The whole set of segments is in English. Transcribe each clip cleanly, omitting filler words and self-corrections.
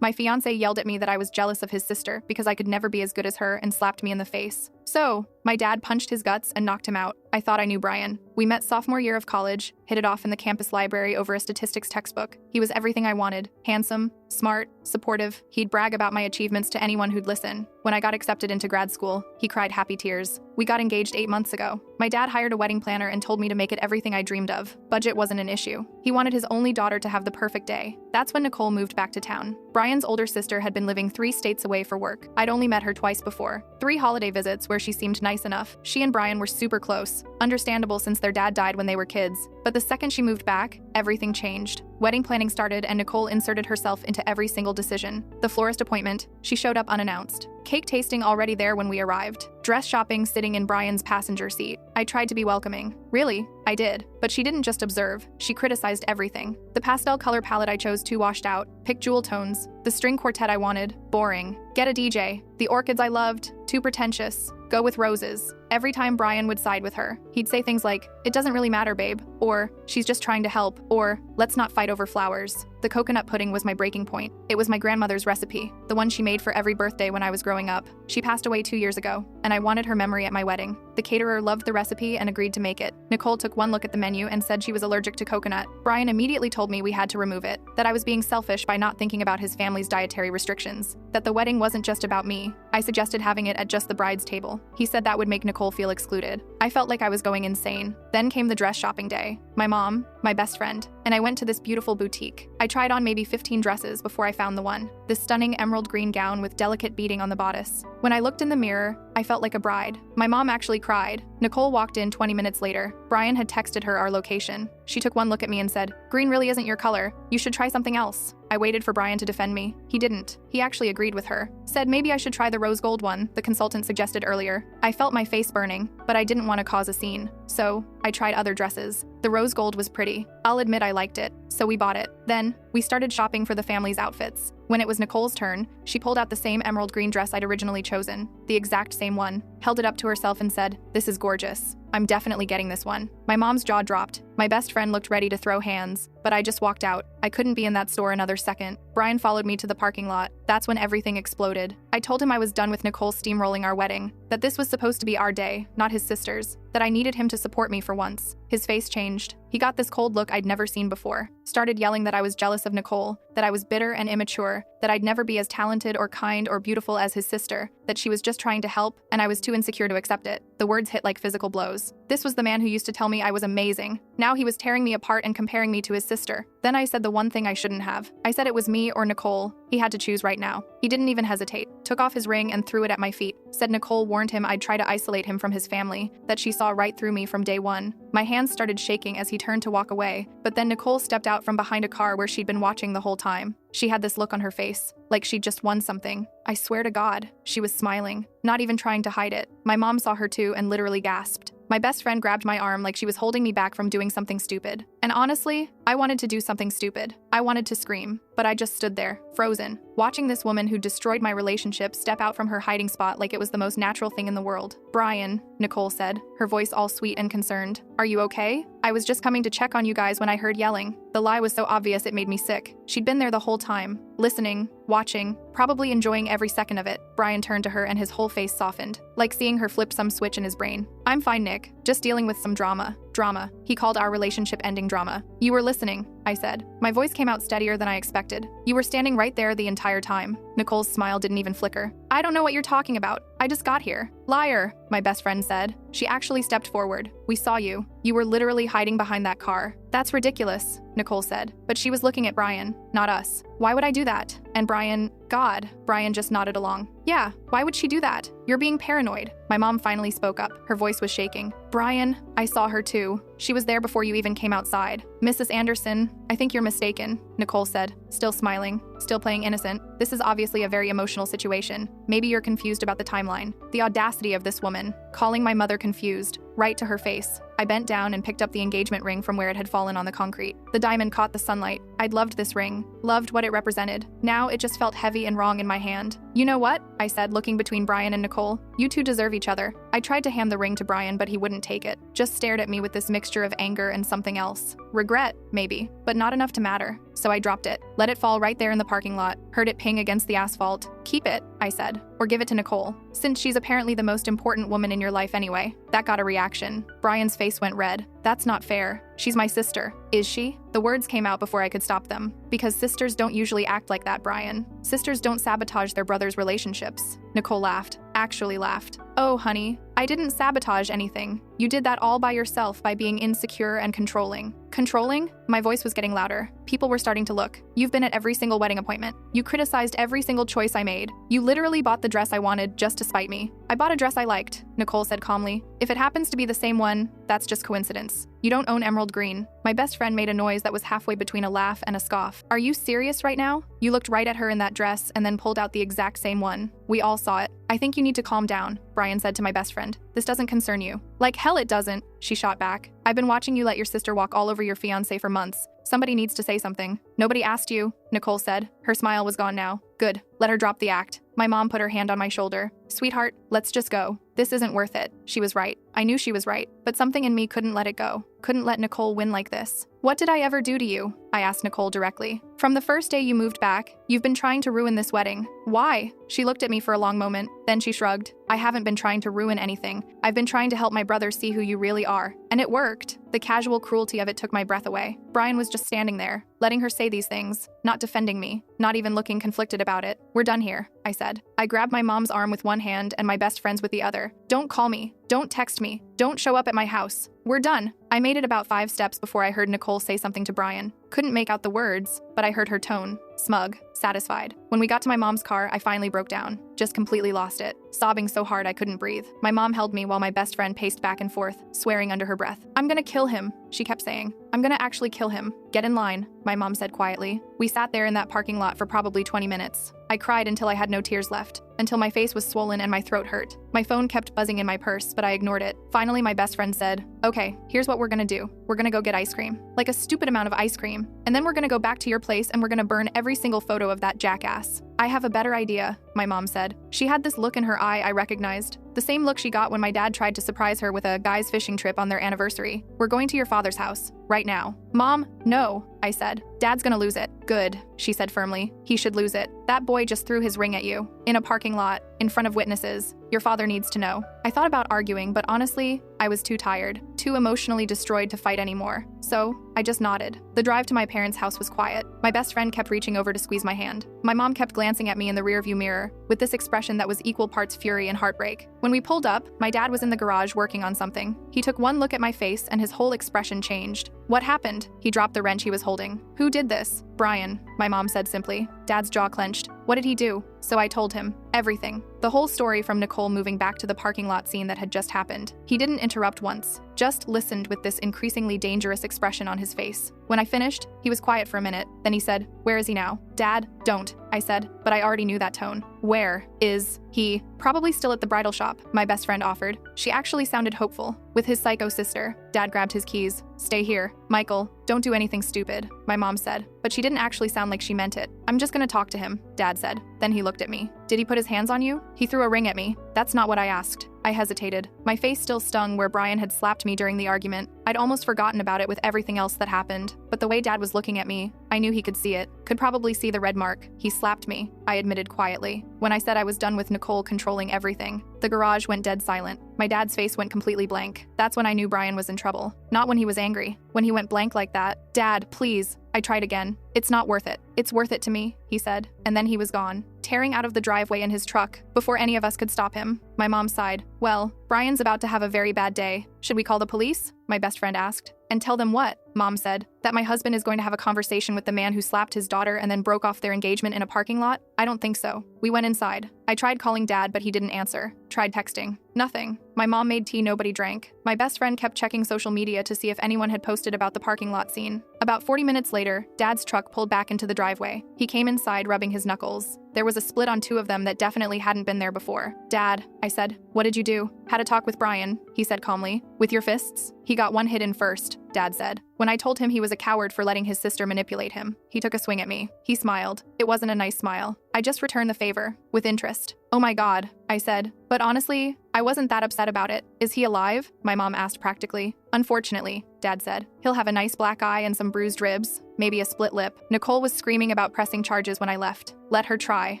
My fiancé yelled at me that I was jealous of his sister because I could never be as good as her and slapped me in the face. So, my dad punched his guts and knocked him out. I thought I knew Brian. We met sophomore year of college, hit it off in the campus library over a statistics textbook. He was everything I wanted. Handsome, smart, supportive. He'd brag about my achievements to anyone who'd listen. When I got accepted into grad school, he cried happy tears. We got engaged 8 months ago. My dad hired a wedding planner and told me to make it everything I dreamed of. Budget wasn't an issue. He wanted his only daughter to have the perfect day. That's when Nicole moved back to town. Brian's older sister had been living 3 states away for work. I'd only met her twice before. 3 holiday visits where she seemed nice enough. She and Brian were super close. Understandable since their dad died when they were kids. But the second she moved back, everything changed. Wedding planning started and Nicole inserted herself into every single decision. The florist appointment, she showed up unannounced. Cake tasting already there when we arrived. Dress shopping sitting in Brian's passenger seat. I tried to be welcoming. Really, I did. But she didn't just observe, she criticized everything. The pastel color palette I chose too washed out. Pick jewel tones. The string quartet I wanted, boring. Get a DJ. The orchids I loved, too pretentious. Go with roses. Every time Brian would side with her, he'd say things like, "It doesn't really matter, babe," or "She's just trying to help," or "Let's not fight over flowers." The coconut pudding was my breaking point. It was my grandmother's recipe, the one she made for every birthday when I was growing up. She passed away 2 years ago, and I wanted her memory at my wedding. The caterer loved the recipe and agreed to make it. Nicole took one look at the menu and said she was allergic to coconut. Brian immediately told me we had to remove it, that I was being selfish by not thinking about his family's dietary restrictions, that the wedding wasn't just about me. I suggested having it at just the bride's table. He said that would make Nicole feel excluded. I felt like I was going insane. Then came the dress shopping day. My mom, my best friend, and I went to this beautiful boutique. I tried on maybe 15 dresses before I found the one. This stunning emerald green gown with delicate beading on the bodice. When I looked in the mirror, I felt like a bride. My mom actually cried. Nicole walked in 20 minutes later. Brian had texted her our location. She took one look at me and said, "Green really isn't your color. You should try something else." I waited for Brian to defend me. He didn't. He actually agreed with her. Said maybe I should try the rose gold one, the consultant suggested earlier. I felt my face burning, but I didn't want to cause a scene. So, I tried other dresses. The rose gold was pretty. I'll admit I liked it, so we bought it. Then, we started shopping for the family's outfits. When it was Nicole's turn, she pulled out the same emerald green dress I'd originally chosen, the exact same one, held it up to herself and said, "This is gorgeous. I'm definitely getting this one." My mom's jaw dropped. My best friend looked ready to throw hands, but I just walked out. I couldn't be in that store another second. Brian followed me to the parking lot. That's when everything exploded. I told him I was done with Nicole steamrolling our wedding, that this was supposed to be our day, not his sister's, that I needed him to support me for once. His face changed. He got this cold look I'd never seen before. Started yelling that I was jealous of Nicole, that I was bitter and immature, that I'd never be as talented or kind or beautiful as his sister, that she was just trying to help, and I was too insecure to accept it. The words hit like physical blows. This was the man who used to tell me I was amazing. Now he was tearing me apart and comparing me to his sister. Then I said the one thing I shouldn't have. I said it was me or Nicole. He had to choose right now. He didn't even hesitate. Took off his ring and threw it at my feet. Said Nicole warned him I'd try to isolate him from his family, that she saw right through me from day one. My hands started shaking as he turned to walk away, but then Nicole stepped out from behind a car where she'd been watching the whole time. She had this look on her face, like she'd just won something. I swear to God, she was smiling, not even trying to hide it. My mom saw her too and literally gasped. My best friend grabbed my arm like she was holding me back from doing something stupid. And honestly, I wanted to do something stupid. I wanted to scream, but I just stood there, frozen, watching this woman who destroyed my relationship step out from her hiding spot like it was the most natural thing in the world. "Brian," Nicole said, her voice all sweet and concerned. "Are you okay? I was just coming to check on you guys when I heard yelling." The lie was so obvious it made me sick. She'd been there the whole time, listening, watching, probably enjoying every second of it. Brian turned to her and his whole face softened, like seeing her flip some switch in his brain. "I'm fine, Nick. Just dealing with some drama." Drama. He called our relationship ending drama. "You were listening," I said. My voice came out steadier than I expected. "You were standing right there the entire time." Nicole's smile didn't even flicker. "I don't know what you're talking about. I just got here." "Liar," my best friend said. She actually stepped forward. "We saw you. You were literally hiding behind that car." "That's ridiculous," Nicole said. But she was looking at Brian, not us. "Why would I do that?" And Brian, God, Brian just nodded along. "Yeah, why would she do that? You're being paranoid." My mom finally spoke up. Her voice was shaking. "Brian, I saw her too. She was there before you even came outside." "Mrs. Anderson, I think you're mistaken," Nicole said, still smiling, still playing innocent. "This is obviously a very emotional situation. Maybe you're confused about the timeline." The audacity of this woman, calling my mother confused, right to her face. I bent down and picked up the engagement ring from where it had fallen on the concrete. The diamond caught the sunlight. I'd loved this ring, loved what it represented. Now it just felt heavy and wrong in my hand. "You know what?" I said, looking between Brian and Nicole. "You two deserve each other." I tried to hand the ring to Brian, but he wouldn't take it. Just stared at me with this mixture of anger and something else. Regret, maybe. but not enough to matter. So I dropped it, let it fall right there in the parking lot, heard it ping against the asphalt. Keep it, I said, or give it to Nicole, since she's apparently the most important woman in your life anyway. That got a reaction. Brian's face went red. That's not fair. She's my sister. Is she? The words came out before I could stop them. Because sisters don't usually act like that, Brian. Sisters don't sabotage their brothers' relationships. Nicole laughed. Actually laughed. Oh, honey, I didn't sabotage anything. You did that all by yourself by being insecure and controlling. Controlling? My voice was getting louder. People were starting to look. You've been at every single wedding appointment. You criticized every single choice I made. You literally bought the dress I wanted just to spite me. I bought a dress I liked, Nicole said calmly. If it happens to be the same one, that's just coincidence. You don't own emerald green. My best friend made a noise that was halfway between a laugh and a scoff. Are you serious right now? You looked right at her in that dress and then pulled out the exact same one. We all saw it. I think you need to calm down, Brian said to my best friend. This doesn't concern you. Like hell it doesn't, she shot back. I've been watching you let your sister walk all over your fiancé for months. Somebody needs to say something. Nobody asked you, Nicole said. Her smile was gone now. Good. Let her drop the act. My mom put her hand on my shoulder. Sweetheart, let's just go. This isn't worth it. She was right. I knew she was right, but something in me couldn't let it go. Couldn't let Nicole win like this. What did I ever do to you? I asked Nicole directly. From the first day you moved back, you've been trying to ruin this wedding. Why? She looked at me for a long moment, then she shrugged. I haven't been trying to ruin anything. I've been trying to help my brother see who you really are. And it worked. The casual cruelty of it took my breath away. Brian was just standing there, letting her say these things, not defending me, not even looking conflicted about it. We're done here, I said. I grabbed my mom's arm with one hand and my best friend's with the other. Don't call me. Don't text me. Don't show up at my house. We're done. I made it about 5 steps before I heard Nicole say something to Brian. Couldn't make out the words, but I heard her tone. Smug, satisfied. When we got to my mom's car, I finally broke down. Just completely lost it. Sobbing so hard I couldn't breathe. My mom held me while my best friend paced back and forth, swearing under her breath. I'm gonna kill him, she kept saying. I'm gonna actually kill him. Get in line, my mom said quietly. We sat there in that parking lot for probably 20 minutes. I cried until I had no tears left, until my face was swollen and my throat hurt. My phone kept buzzing in my purse, but I ignored it. Finally, my best friend said, okay, here's what we're gonna do. We're gonna go get ice cream. Like a stupid amount of ice cream. And then we're gonna go back to your place and we're gonna burn every single photo of that jackass. I have a better idea, my mom said. She had this look in her eye I recognized. The same look she got when my dad tried to surprise her with a guy's fishing trip on their anniversary. We're going to your father's house. Right now. Mom, no, I said. Dad's gonna lose it. Good, she said firmly. He should lose it. That boy just threw his ring at you. In a parking lot. In front of witnesses. Your father needs to know. I thought about arguing, but honestly, I was too tired, too emotionally destroyed to fight anymore. So, I just nodded. The drive to my parents' house was quiet. My best friend kept reaching over to squeeze my hand. My mom kept glancing at me in the rearview mirror, with this expression that was equal parts fury and heartbreak. When we pulled up, my dad was in the garage working on something. He took one look at my face and his whole expression changed. What happened? He dropped the wrench he was holding. Who did this? Brian, my mom said simply. Dad's jaw clenched. What did he do? So I told him. Everything. The whole story from Nicole moving back to the parking lot scene that had just happened. He didn't interrupt once, just listened with this increasingly dangerous expression on his face. When I finished, he was quiet for a minute. Then he said, where is he now? Dad, don't, I said, but I already knew that tone. Where is he? Probably still at the bridal shop, my best friend offered. She actually sounded hopeful. With his psycho sister. Dad grabbed his keys. Stay here. Michael, don't do anything stupid, my mom said. But she didn't actually sound like she meant it. I'm just gonna talk to him, Dad said. Then he looked at me. Did he put his hands on you? He threw a ring at me. That's not what I asked. I hesitated. My face still stung where Brian had slapped me during the argument. I'd almost forgotten about it with everything else that happened. But the way Dad was looking at me, I knew he could see it. Could probably see the red mark. He slapped me, I admitted quietly. When I said I was done with Nicole controlling everything, the garage went dead silent. My dad's face went completely blank. That's when I knew Brian was in trouble. Not when he was angry. When he went blank like that. Dad, please. I tried again. It's not worth it. It's worth it to me, he said. And then he was gone, tearing out of the driveway in his truck, before any of us could stop him. My mom sighed. Well, Brian's about to have a very bad day. Should we call the police? My best friend asked. And tell them what? Mom said. That my husband is going to have a conversation with the man who slapped his daughter and then broke off their engagement in a parking lot? I don't think so. We went inside. I tried calling Dad, but he didn't answer. Tried texting. Nothing. My mom made tea nobody drank. My best friend kept checking social media to see if anyone had posted about the parking lot scene. About 40 minutes later, Dad's truck pulled back into the driveway. He came inside rubbing his knuckles. There was a split on 2 of them that definitely hadn't been there before. Dad, I said, what did you do? Had a talk with Brian, he said calmly. With your fists? He got one hit in first, Dad said. When I told him he was a coward for letting his sister manipulate him, he took a swing at me. He smiled. It wasn't a nice smile. I just returned the favor, with interest. Oh my God, I said. But honestly, I wasn't that upset about it. Is he alive? My mom asked practically. Unfortunately, Dad said. He'll have a nice black eye and some bruised ribs, maybe a split lip. Nicole was screaming about pressing charges when I left. Let her try,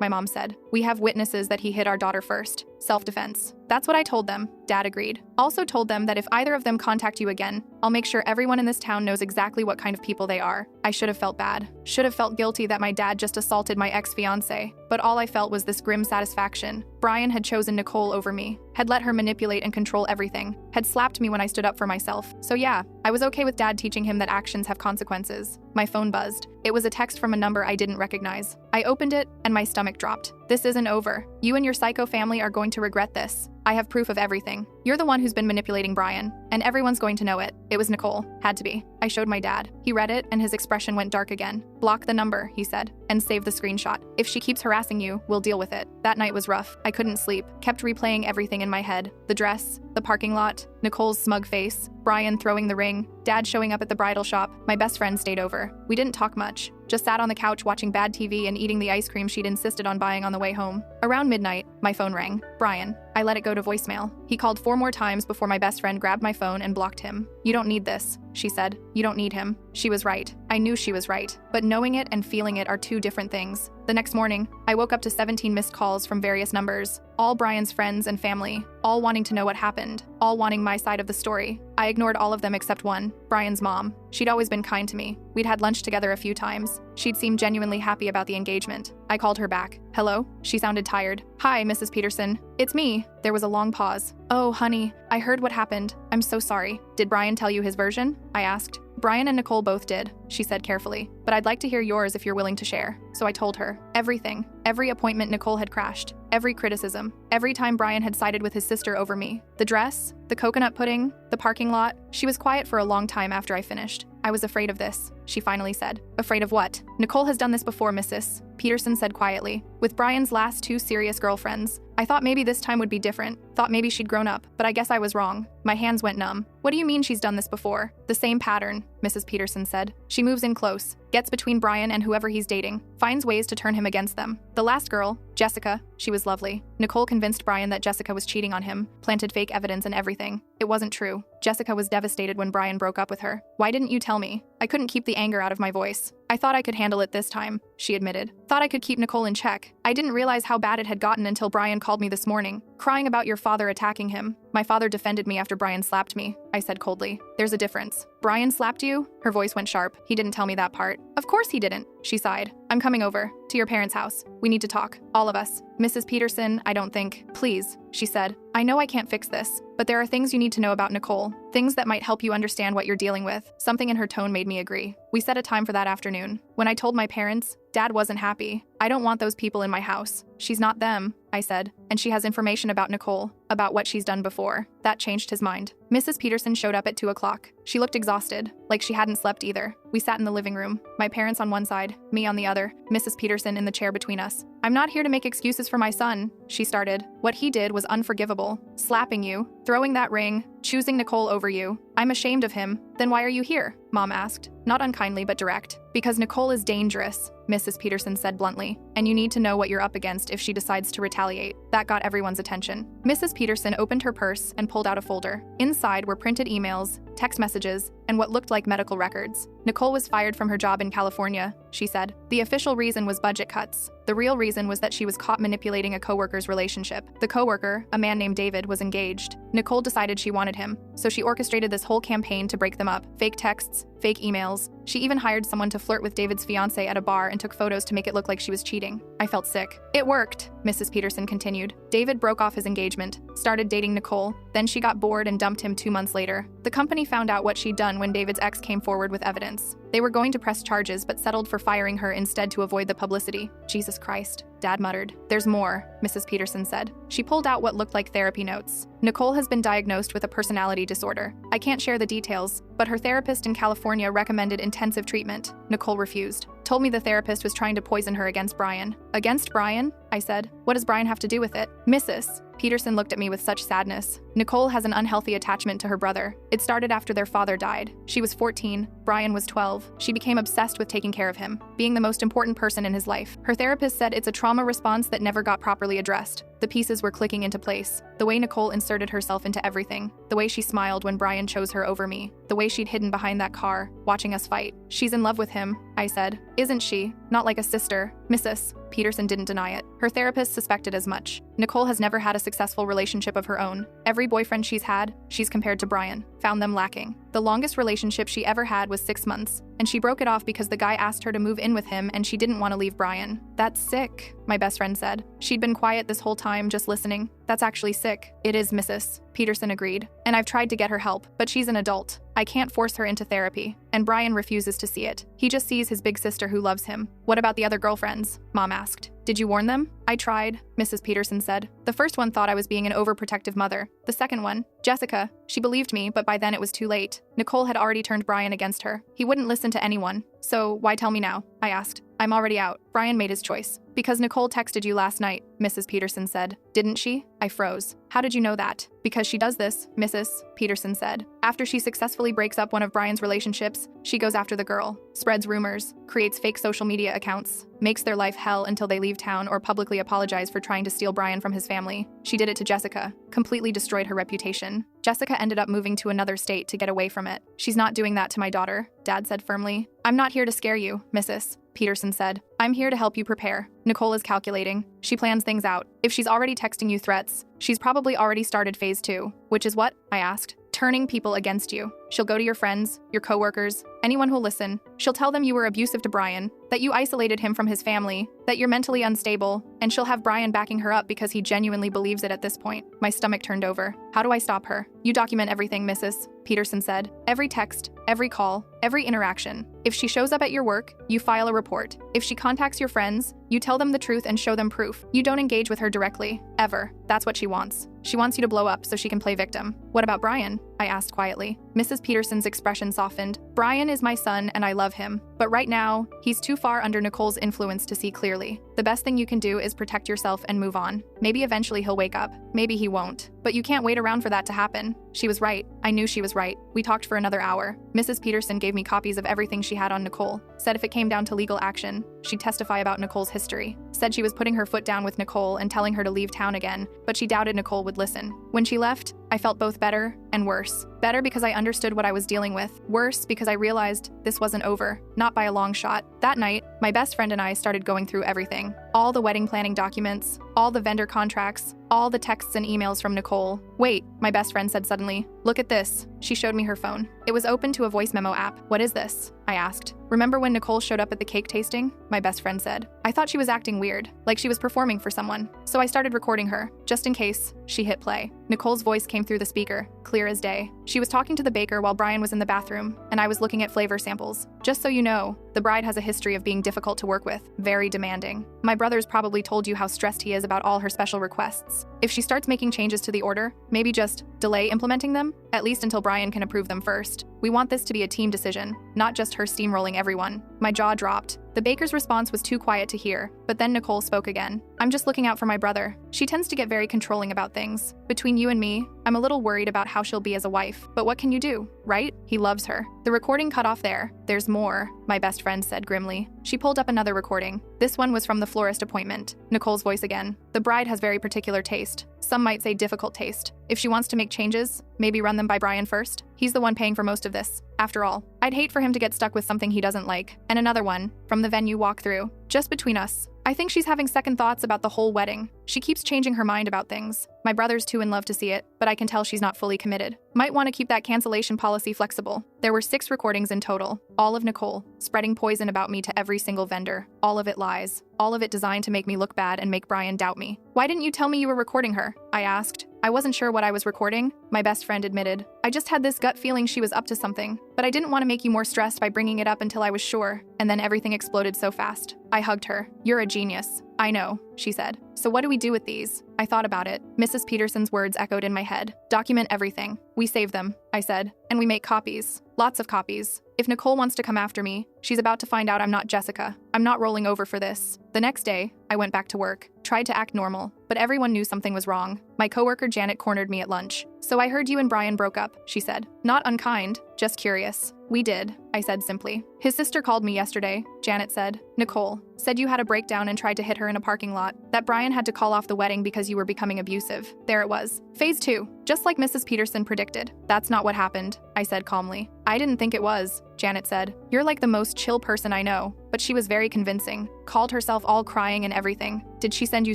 my mom said. We have witnesses that he hit our daughter first. Self-defense. That's what I told them, Dad agreed. Also told them that if either of them contact you again, I'll make sure everyone in this town knows exactly what kind of people they are. I should have felt bad. Should have felt guilty that my dad just assaulted my ex-fiancé. But all I felt was this grim satisfaction. Brian had chosen Nicole over me, had let her manipulate and control everything, had slapped me when I stood up for myself. So yeah, I was okay with Dad teaching him that actions have consequences. My phone buzzed. It was a text from a number I didn't recognize. I opened it, and my stomach dropped. This isn't over. You and your psycho family are going to regret this. I have proof of everything. You're the one who's been manipulating Brian, and everyone's going to know it. It was Nicole. Had to be. I showed my dad. He read it, and his expression went dark again. Block the number, he said, and save the screenshot. If she keeps harassing you, we'll deal with it. That night was rough. I couldn't sleep. Kept replaying everything in my head. The dress, the parking lot, Nicole's smug face, Brian throwing the ring, Dad showing up at the bridal shop. My best friend stayed over. We didn't talk much. Just sat on the couch watching bad TV and eating the ice cream she'd insisted on buying on the way home. Around midnight, my phone rang. Brian. I let it go to voicemail. He called 4 more times before my best friend grabbed my phone and blocked him. You don't need this, she said. You don't need him. She was right. I knew she was right. But knowing it and feeling it are two different things. The next morning, I woke up to 17 missed calls from various numbers. All Brian's friends and family. All wanting to know what happened. All wanting my side of the story. I ignored all of them except one, Brian's mom. She'd always been kind to me. We'd had lunch together a few times. She'd seemed genuinely happy about the engagement. I called her back. Hello? She sounded tired. Hi, Mrs. Peterson. It's me. There was a long pause. Oh, honey, I heard what happened. I'm so sorry. Did Brian tell you his version? I asked. Brian and Nicole both did, she said carefully. But I'd like to hear yours if you're willing to share. So I told her. Everything. Every appointment Nicole had crashed. Every criticism. Every time Brian had sided with his sister over me. The dress, the coconut pudding, the parking lot. She was quiet for a long time after I finished. I was afraid of this, she finally said. Afraid of what? Nicole has done this before, Mrs. Peterson said quietly. With Brian's last 2 serious girlfriends. I thought maybe this time would be different. Thought maybe she'd grown up, but I guess I was wrong. My hands went numb. What do you mean she's done this before? The same pattern, Mrs. Peterson said. She moves in close, gets between Brian and whoever he's dating, finds ways to turn him against them. The last girl, Jessica, she was lovely. Nicole convinced Brian that Jessica was cheating on him, planted fake evidence and everything. It wasn't true. Jessica was devastated when Brian broke up with her. Why didn't you tell me? I couldn't keep the anger out of my voice. I thought I could handle it this time, she admitted. Thought I could keep Nicole in check. I didn't realize how bad it had gotten until Brian called me this morning, crying about your father attacking him. My father defended me after Brian slapped me, I said coldly. There's a difference. Brian slapped you? Her voice went sharp. He didn't tell me that part. Of course he didn't, she sighed. I'm coming over, to your parents' house. We need to talk, all of us. Mrs. Peterson, I don't think. Please, she said. I know I can't fix this, but there are things you need to know about Nicole. Things that might help you understand what you're dealing with. Something in her tone made me agree. We set a time for that afternoon. When I told my parents, Dad wasn't happy. I don't want those people in my house. She's not them, I said, and she has information about Nicole, about what she's done before. That changed his mind. Mrs. Peterson showed up at 2 o'clock. She looked exhausted, like she hadn't slept either. We sat in the living room, my parents on one side, me on the other, Mrs. Peterson in the chair between us. I'm not here to make excuses for my son, she started. What he did was unforgivable. Slapping you, throwing that ring, choosing Nicole over you. I'm ashamed of him. Then why are you here? Mom asked, not unkindly but direct. Because Nicole is dangerous, Mrs. Peterson said bluntly, and you need to know what you're up against if she decides to retaliate. That got everyone's attention. Mrs. Peterson opened her purse and pulled out a folder. Inside were printed emails, text messages, and what looked like medical records. Nicole was fired from her job in California, she said. The official reason was budget cuts. The real reason was that she was caught manipulating a coworker's relationship. The coworker, a man named David, was engaged. Nicole decided she wanted him, so she orchestrated this whole campaign to break them up. Fake texts, fake emails. She even hired someone to flirt with David's fiancée at a bar and took photos to make it look like she was cheating. I felt sick. It worked, Mrs. Peterson continued. David broke off his engagement, started dating Nicole, then she got bored and dumped him 2 months later. The company found out what she'd done when David's ex came forward with evidence. They were going to press charges but settled for firing her instead to avoid the publicity. Jesus Christ, Dad muttered. There's more, Mrs. Peterson said. She pulled out what looked like therapy notes. Nicole has been diagnosed with a personality disorder. I can't share the details, but her therapist in California recommended intensive treatment. Nicole refused. Told me the therapist was trying to poison her against Brian. Against Brian? I said. What does Brian have to do with it? Mrs. Peterson looked at me with such sadness. Nicole has an unhealthy attachment to her brother. It started after their father died. She was 14, Brian was 12. She became obsessed with taking care of him, being the most important person in his life. Her therapist said it's a trauma response that never got properly addressed. The pieces were clicking into place. The way Nicole inserted herself into everything. The way she smiled when Brian chose her over me. The way she'd hidden behind that car, watching us fight. She's in love with him, I said. Isn't she? Not like a sister. Mrs. Peterson didn't deny it. Her therapist suspected as much. Nicole has never had a successful relationship of her own. Every boyfriend she's had, she's compared to Brian, found them lacking. The longest relationship she ever had was 6 months, and she broke it off because the guy asked her to move in with him and she didn't want to leave Brian. That's sick, my best friend said. She'd been quiet this whole time, just listening. That's actually sick. It is, Mrs. Peterson agreed. And I've tried to get her help, but she's an adult. I can't force her into therapy, and Brian refuses to see it. He just sees his big sister who loves him. What about the other girlfriends? Mom asked. Did you warn them? I tried, Mrs. Peterson said. The first one thought I was being an overprotective mother. The second one, Jessica, she believed me, but by then it was too late. Nicole had already turned Brian against her. He wouldn't listen to anyone. So why tell me now? I asked. I'm already out. Brian made his choice. Because Nicole texted you last night, Mrs. Peterson said. Didn't she? I froze. How did you know that? Because she does this, Mrs. Peterson said. After she successfully breaks up one of Brian's relationships, she goes after the girl, spreads rumors, creates fake social media accounts, makes their life hell until they leave town or publicly apologize for trying to steal Brian from his family. She did it to Jessica, completely destroyed her reputation. Jessica ended up moving to another state to get away from it. She's not doing that to my daughter, Dad said firmly. I'm not here to scare you, Mrs. Peterson said. I'm here to help you prepare. Nicole is calculating. She plans things out. If she's already texting you threats, she's probably already started phase 2. Which is what? I asked. Turning people against you. She'll go to your friends, your coworkers, anyone who'll listen. She'll tell them you were abusive to Brian, that you isolated him from his family, that you're mentally unstable, and she'll have Brian backing her up because he genuinely believes it at this point. My stomach turned over. How do I stop her? You document everything, Mrs. Peterson said. Every text, every call, every interaction. If she shows up at your work, you file a report. If she contacts your friends, you tell them the truth and show them proof. You don't engage with her directly, ever. That's what she wants. She wants you to blow up so she can play victim. What about Brian? I asked quietly. Mrs. Peterson's expression softened. Brian is my son and I love him. But right now, he's too far under Nicole's influence to see clearly. The best thing you can do is protect yourself and move on. Maybe eventually he'll wake up. Maybe he won't. But you can't wait around for that to happen. She was right. I knew she was right. We talked for another hour. Mrs. Peterson gave me copies of everything she had on Nicole. Said if it came down to legal action, she'd testify about Nicole's history. Said she was putting her foot down with Nicole and telling her to leave town again, but she doubted Nicole would listen. When she left, I felt both better and worse. Better because I understood what I was dealing with. Worse because I realized this wasn't over. Not by a long shot. That night, my best friend and I started going through everything. All the wedding planning documents, all the vendor contracts, all the texts and emails from Nicole. Wait, my best friend said suddenly. Look at this. She showed me her phone. It was open to a voice memo app. What is this? I asked. Remember when Nicole showed up at the cake tasting? My best friend said. I thought she was acting weird, like she was performing for someone. So I started recording her, just in case. She hit play. Nicole's voice came through the speaker, clear as day. She was talking to the baker while Brian was in the bathroom, and I was looking at flavor samples. Just so you know, the bride has a history of being difficult to work with, very demanding. My brother's probably told you how stressed he is about all her special requests. If she starts making changes to the order, maybe just delay implementing them, at least until Brian can approve them first. We want this to be a team decision, not just her steamrolling everyone. My jaw dropped. The baker's response was too quiet to hear, but then Nicole spoke again. I'm just looking out for my brother. She tends to get very controlling about things. Between you and me, I'm a little worried about how she'll be as a wife. But what can you do, right? He loves her. The recording cut off there. There's more, my best friend said grimly. She pulled up another recording. This one was from the florist appointment. Nicole's voice again. The bride has very particular taste. Some might say difficult taste. If she wants to make changes, maybe run them by Brian first. He's the one paying for most of this. After all, I'd hate for him to get stuck with something he doesn't like. And another one, from the venue walkthrough. Just between us, I think she's having second thoughts about the whole wedding. She keeps changing her mind about things. My brother's too in love to see it, but I can tell she's not fully committed. Might want to keep that cancellation policy flexible. There were 6 recordings in total, all of Nicole, spreading poison about me to every single vendor. All of it lies. All of it designed to make me look bad and make Brian doubt me. Why didn't you tell me you were recording her? I asked. I wasn't sure what I was recording, my best friend admitted. I just had this gut feeling she was up to something, but I didn't want to make you more stressed by bringing it up until I was sure, and then everything exploded so fast. I hugged her. You're a genius. I know, she said. So what do we do with these? I thought about it. Mrs. Peterson's words echoed in my head. Document everything. We save them, I said, and we make copies. Lots of copies. If Nicole wants to come after me, she's about to find out I'm not Jessica. I'm not rolling over for this. The next day, I went back to work, tried to act normal, but everyone knew something was wrong. My coworker Janet cornered me at lunch. So I heard you and Brian broke up, she said. Not unkind, just curious. We did, I said simply. His sister called me yesterday, Janet said. Nicole said you had a breakdown and tried to hit her in a parking lot, that Brian had to call off the wedding because you were becoming abusive. There it was. Phase 2, just like Mrs. Peterson predicted. That's not what happened, I said calmly. I didn't think it was, Janet said. You're like the most chill person I know, but she was very convincing. Called herself all crying and everything. Did she send you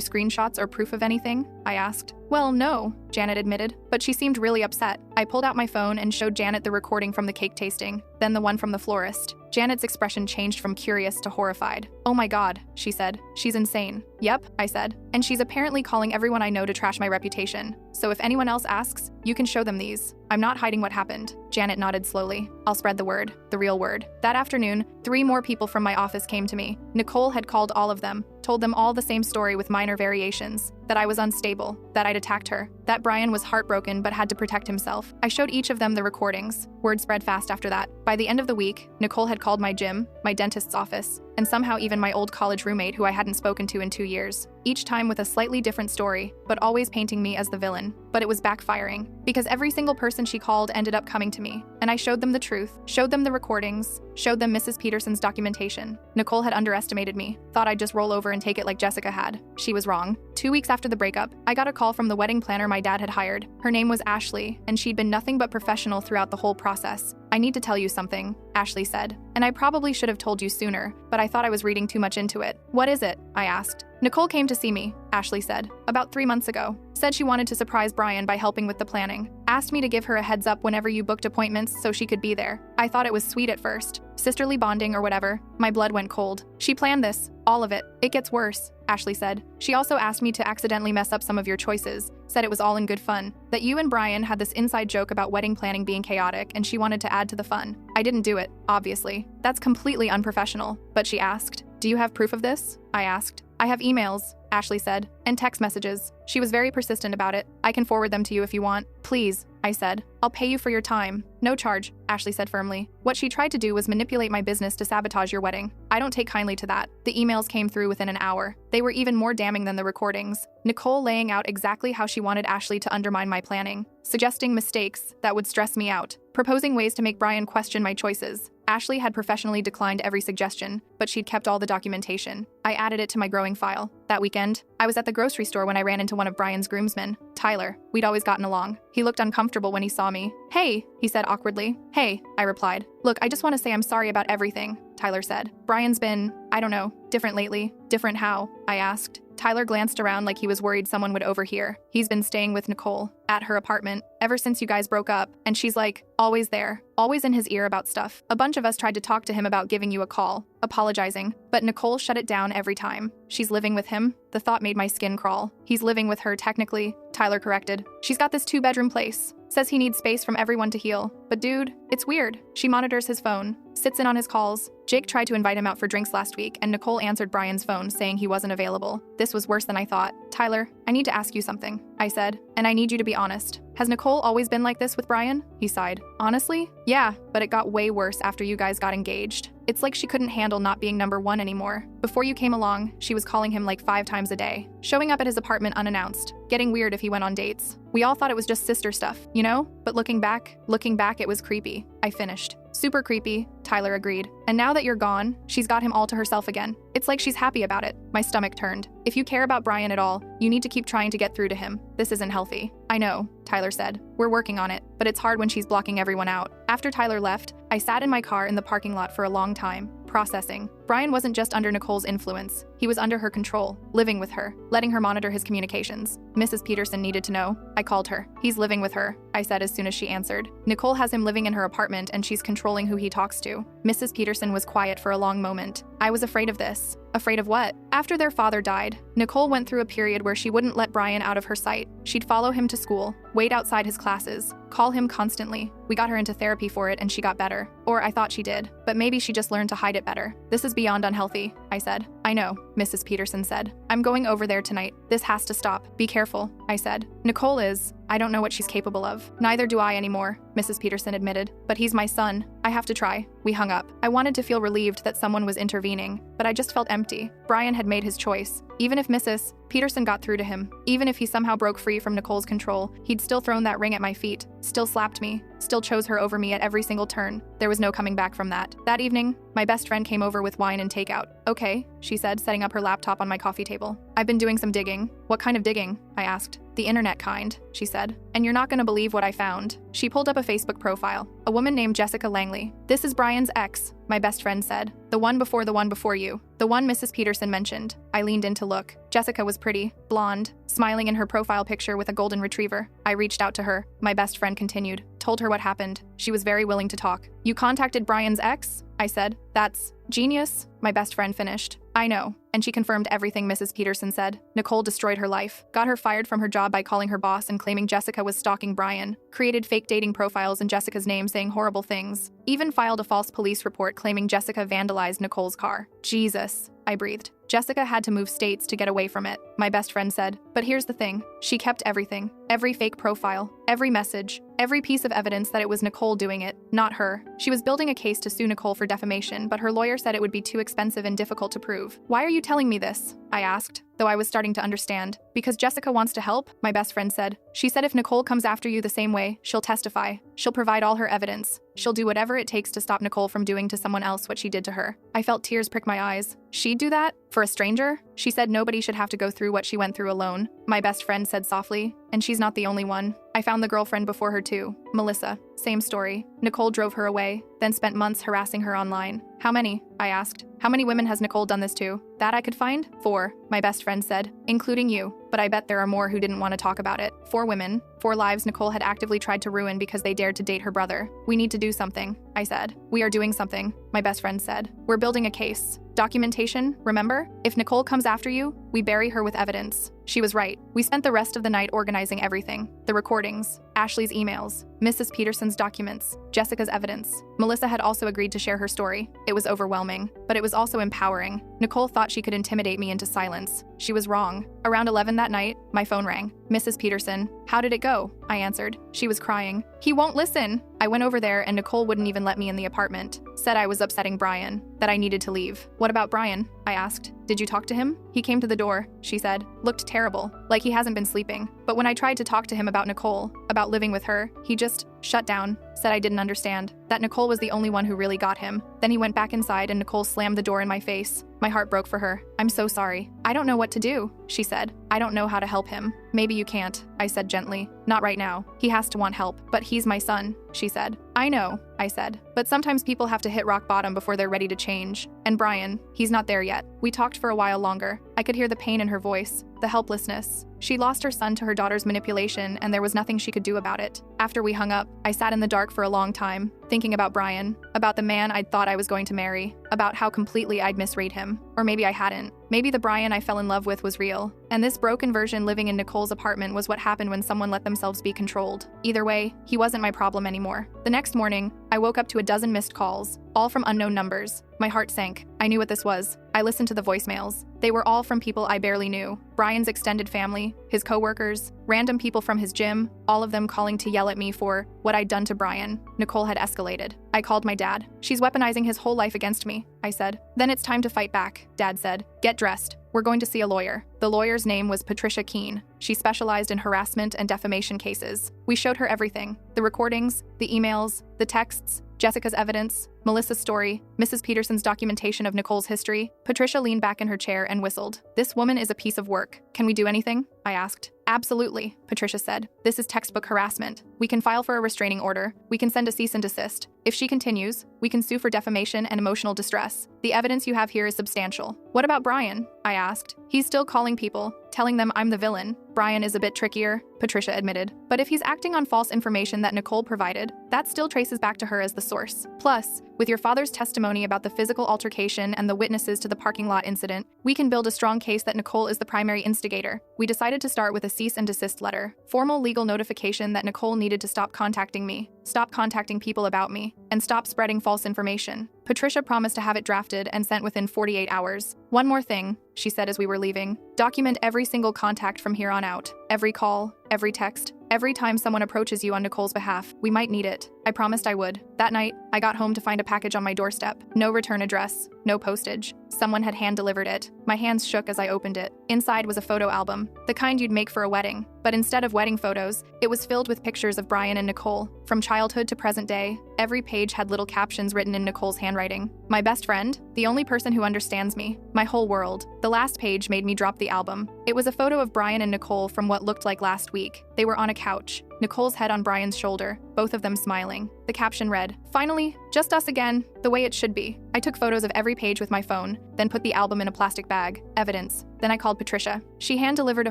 screenshots or proof of anything? I asked. Well, no, Janet admitted, but she seemed really upset. I pulled out my phone and showed Janet the recording from the cake tasting, then the one from the florist. Janet's expression changed from curious to horrified. Oh my God, she said. She's insane. Yep, I said. And she's apparently calling everyone I know to trash my reputation. So if anyone else asks, you can show them these. I'm not hiding what happened. Janet nodded slowly. I'll spread the word, the real word. That afternoon, 3 more people from my office came to me. Nicole had called all of them, told them all the same story with minor variations. That I was unstable, that I'd attacked her, that Brian was heartbroken but had to protect himself. I showed each of them the recordings. Word spread fast after that. By the end of the week, Nicole had called my gym, my dentist's office, and somehow even my old college roommate who I hadn't spoken to in 2 years. Each time with a slightly different story, but always painting me as the villain. But it was backfiring, because every single person she called ended up coming to me, and I showed them the truth, showed them the recordings, showed them Mrs. Peterson's documentation. Nicole had underestimated me, thought I'd just roll over and take it like Jessica had. She was wrong. 2 weeks after the breakup, I got a call from the wedding planner my dad had hired. Her name was Ashley, and she'd been nothing but professional throughout the whole process. I need to tell you something, Ashley said, and I probably should have told you sooner, but I thought I was reading too much into it. What is it? I asked. Nicole came to see me, Ashley said, about 3 months ago. Said she wanted to surprise Brian by helping with the planning. Asked me to give her a heads up whenever you booked appointments so she could be there. I thought it was sweet at first. Sisterly bonding or whatever. My blood went cold. She planned this. All of it. It gets worse, Ashley said. She also asked me to accidentally mess up some of your choices. Said it was all in good fun. That you and Brian had this inside joke about wedding planning being chaotic and she wanted to add to the fun. I didn't do it, obviously. That's completely unprofessional. But she asked, do you have proof of this? I asked. I have emails, Ashley said, and text messages. She was very persistent about it. I can forward them to you if you want. Please, I said. I'll pay you for your time. No charge, Ashley said firmly. What she tried to do was manipulate my business to sabotage your wedding. I don't take kindly to that. The emails came through within an hour. They were even more damning than the recordings. Nicole laying out exactly how she wanted Ashley to undermine my planning, suggesting mistakes that would stress me out, proposing ways to make Brian question my choices. Ashley had professionally declined every suggestion, but she'd kept all the documentation. I added it to my growing file. That weekend, I was at the grocery store when I ran into one of Brian's groomsmen, Tyler. We'd always gotten along. He looked uncomfortable when he saw me. Hey, he said awkwardly. Hey, I replied. Look, I just want to say I'm sorry about everything, Tyler said. Brian's been, I don't know, different lately. Different how? I asked. Tyler glanced around like he was worried someone would overhear. He's been staying with Nicole, at her apartment, ever since you guys broke up, and she's like, always there, always in his ear about stuff. A bunch of us tried to talk to him about giving you a call, apologizing, but Nicole shut it down every time. She's living with him? The thought made my skin crawl. He's living with her, technically, Tyler corrected. She's got this 2-bedroom place. Says he needs space from everyone to heal. But dude, it's weird. She monitors his phone, sits in on his calls. Jake tried to invite him out for drinks last week, and Nicole answered Brian's phone saying he wasn't available. This was worse than I thought. Tyler, I need to ask you something, I said, and I need you to be honest. Has Nicole always been like this with Brian? He sighed. Honestly? Yeah, but it got way worse after you guys got engaged. It's like she couldn't handle not being number 1 anymore. Before you came along, she was calling him like 5 times a day, showing up at his apartment unannounced, getting weird if he went on dates. We all thought it was just sister stuff, you know? But looking back, it was creepy. I finished. Super creepy, Tyler agreed. And now that you're gone, she's got him all to herself again. It's like she's happy about it. My stomach turned. If you care about Brian at all, you need to keep trying to get through to him. This isn't healthy. I know, Tyler said. We're working on it, but it's hard when she's blocking everyone out. After Tyler left, I sat in my car in the parking lot for a long time, processing. Brian wasn't just under Nicole's influence. He was under her control, living with her, letting her monitor his communications. Mrs. Peterson needed to know. I called her. He's living with her, I said as soon as she answered. Nicole has him living in her apartment and she's controlling who he talks to. Mrs. Peterson was quiet for a long moment. I was afraid of this. Afraid of what? After their father died, Nicole went through a period where she wouldn't let Brian out of her sight. She'd follow him to school, wait outside his classes, call him constantly. We got her into therapy for it and she got better. Or I thought she did, but maybe she just learned to hide it better. This is beyond unhealthy, I said. I know. Mrs. Peterson said. I'm going over there tonight. This has to stop. Be careful, I said. Nicole is. I don't know what she's capable of. Neither do I anymore, Mrs. Peterson admitted. But he's my son. I have to try. We hung up. I wanted to feel relieved that someone was intervening, but I just felt empty. Brian had made his choice. Even if Mrs. Peterson got through to him, even if he somehow broke free from Nicole's control, he'd still thrown that ring at my feet, still slapped me, still chose her over me at every single turn. There was no coming back from that. That evening, my best friend came over with wine and takeout. Okay, she said, setting up her laptop on my coffee table. I've been doing some digging. What kind of digging? I asked. The internet kind, she said. And you're not gonna believe what I found. She pulled up a Facebook profile. A woman named Jessica Langley. This is Brian's ex, my best friend said. The one before you. The one Mrs. Peterson mentioned. I leaned in to look. Jessica was pretty, blonde, smiling in her profile picture with a golden retriever. I reached out to her. My best friend continued. Told her what happened. She was very willing to talk. You contacted Brian's ex? I said. That's genius, my best friend finished. I know. And she confirmed everything Mrs. Peterson said. Nicole destroyed her life, got her fired from her job by calling her boss and claiming Jessica was stalking Brian, created fake dating profiles in Jessica's name saying horrible things, even filed a false police report claiming Jessica vandalized Nicole's car. Jesus, I breathed. Jessica had to move states to get away from it, my best friend said. But here's the thing. She kept everything. Every fake profile, every message, every piece of evidence that it was Nicole doing it, not her. She was building a case to sue Nicole for defamation, but her lawyer said it would be too expensive and difficult to prove. Why are you telling me this? I asked, though I was starting to understand. Because Jessica wants to help, my best friend said. She said if Nicole comes after you the same way, she'll testify. She'll provide all her evidence. She'll do whatever it takes to stop Nicole from doing to someone else what she did to her. I felt tears prick my eyes. She'd do that? For a stranger? She said nobody should have to go through what she went through alone, my best friend said softly. And she's not the only one. I found the girlfriend before her too, Melissa. Same story. Nicole drove her away, then spent months harassing her online. How many? I asked. How many women has Nicole done this to? That I could find? 4, my best friend said, including you. But I bet there are more who didn't want to talk about it. 4 women, 4 lives Nicole had actively tried to ruin because they dared to date her brother. We need to do something, I said. We are doing something, my best friend said. We're building a case. Documentation, remember? If Nicole comes after you, we bury her with evidence. She was right. We spent the rest of the night organizing everything. The recordings, Ashley's emails, Mrs. Peterson's documents, Jessica's evidence. Melissa had also agreed to share her story. It was overwhelming, but it was also empowering. Nicole thought she could intimidate me into silence. She was wrong. Around 11 that night, my phone rang. Mrs. Peterson. How did it go? I answered. She was crying. He won't listen. I went over there and Nicole wouldn't even let me in the apartment. Said I was upsetting Brian, that I needed to leave. What about Brian? I asked. Did you talk to him? He came to the door, she said. Looked terrible, like he hasn't been sleeping. But when I tried to talk to him about Nicole, about living with her, he just shut down, said I didn't understand, that Nicole was the only one who really got him. Then he went back inside and Nicole slammed the door in my face. My heart broke for her. I'm so sorry. I don't know what to do, she said. I don't know how to help him. Maybe you can't, I said gently. Not right now. He has to want help. But he's my son, she said. I know, I said. But sometimes people have to hit rock bottom before they're ready to change. And Brian, he's not there yet. We talked for a while longer. I could hear the pain in her voice, the helplessness. She lost her son to her daughter's manipulation, and there was nothing she could do about it. After we hung up, I sat in the dark for a long time, thinking about Brian, about the man I'd thought I was going to marry, about how completely I'd misread him. Or maybe I hadn't. Maybe the Brian I fell in love with was real, and this broken version living in Nicole's apartment was what happened when someone let themselves be controlled. Either way, he wasn't my problem anymore. The next morning, I woke up to a dozen missed calls, all from unknown numbers. My heart sank. I knew what this was. I listened to the voicemails. They were all from people I barely knew. Brian's extended family, his coworkers, random people from his gym, all of them calling to yell at me for what I'd done to Brian. Nicole had escalated. I called my dad. She's weaponizing his whole life against me, I said. Then it's time to fight back, Dad said. Get dressed. We're going to see a lawyer. The lawyer's name was Patricia Keene. She specialized in harassment and defamation cases. We showed her everything. The recordings, the emails, the texts, Jessica's evidence, Melissa's story, Mrs. Peterson's documentation of Nicole's history. Patricia leaned back in her chair and whistled. This woman is a piece of work. Can we do anything? I asked. Absolutely, Patricia said. This is textbook harassment. We can file for a restraining order. We can send a cease and desist. If she continues, we can sue for defamation and emotional distress. The evidence you have here is substantial. What about Brian? I asked. He's still calling people, telling them I'm the villain. Brian is a bit trickier, Patricia admitted. But if he's acting on false information that Nicole provided, that still traces back to her as the source. Plus, With your father's testimony about the physical altercation and the witnesses to the parking lot incident, we can build a strong case that Nicole is the primary instigator. We decided to start with a cease and desist letter, formal legal notification that Nicole needed to stop contacting me, stop contacting people about me, and stop spreading false information. Patricia promised to have it drafted and sent within 48 hours. One more thing, she said as we were leaving. Document every single contact from here on out. Every call, every text, every time someone approaches you on Nicole's behalf. We might need it. I promised I would. That night, I got home to find a package on my doorstep. No return address, no postage. Someone had hand-delivered it. My hands shook as I opened it. Inside was a photo album, the kind you'd make for a wedding. But instead of wedding photos, it was filled with pictures of Brian and Nicole. From childhood to present day, every page had little captions written in Nicole's handwriting. My best friend, the only person who understands me, my whole world. The last page made me drop the album. It was a photo of Brian and Nicole from what looked like last week. They were on a couch, Nicole's head on Brian's shoulder, both of them smiling. The caption read, "Finally, just us again, the way it should be." I took photos of every page with my phone, then put the album in a plastic bag. Evidence. Then I called Patricia. She hand-delivered a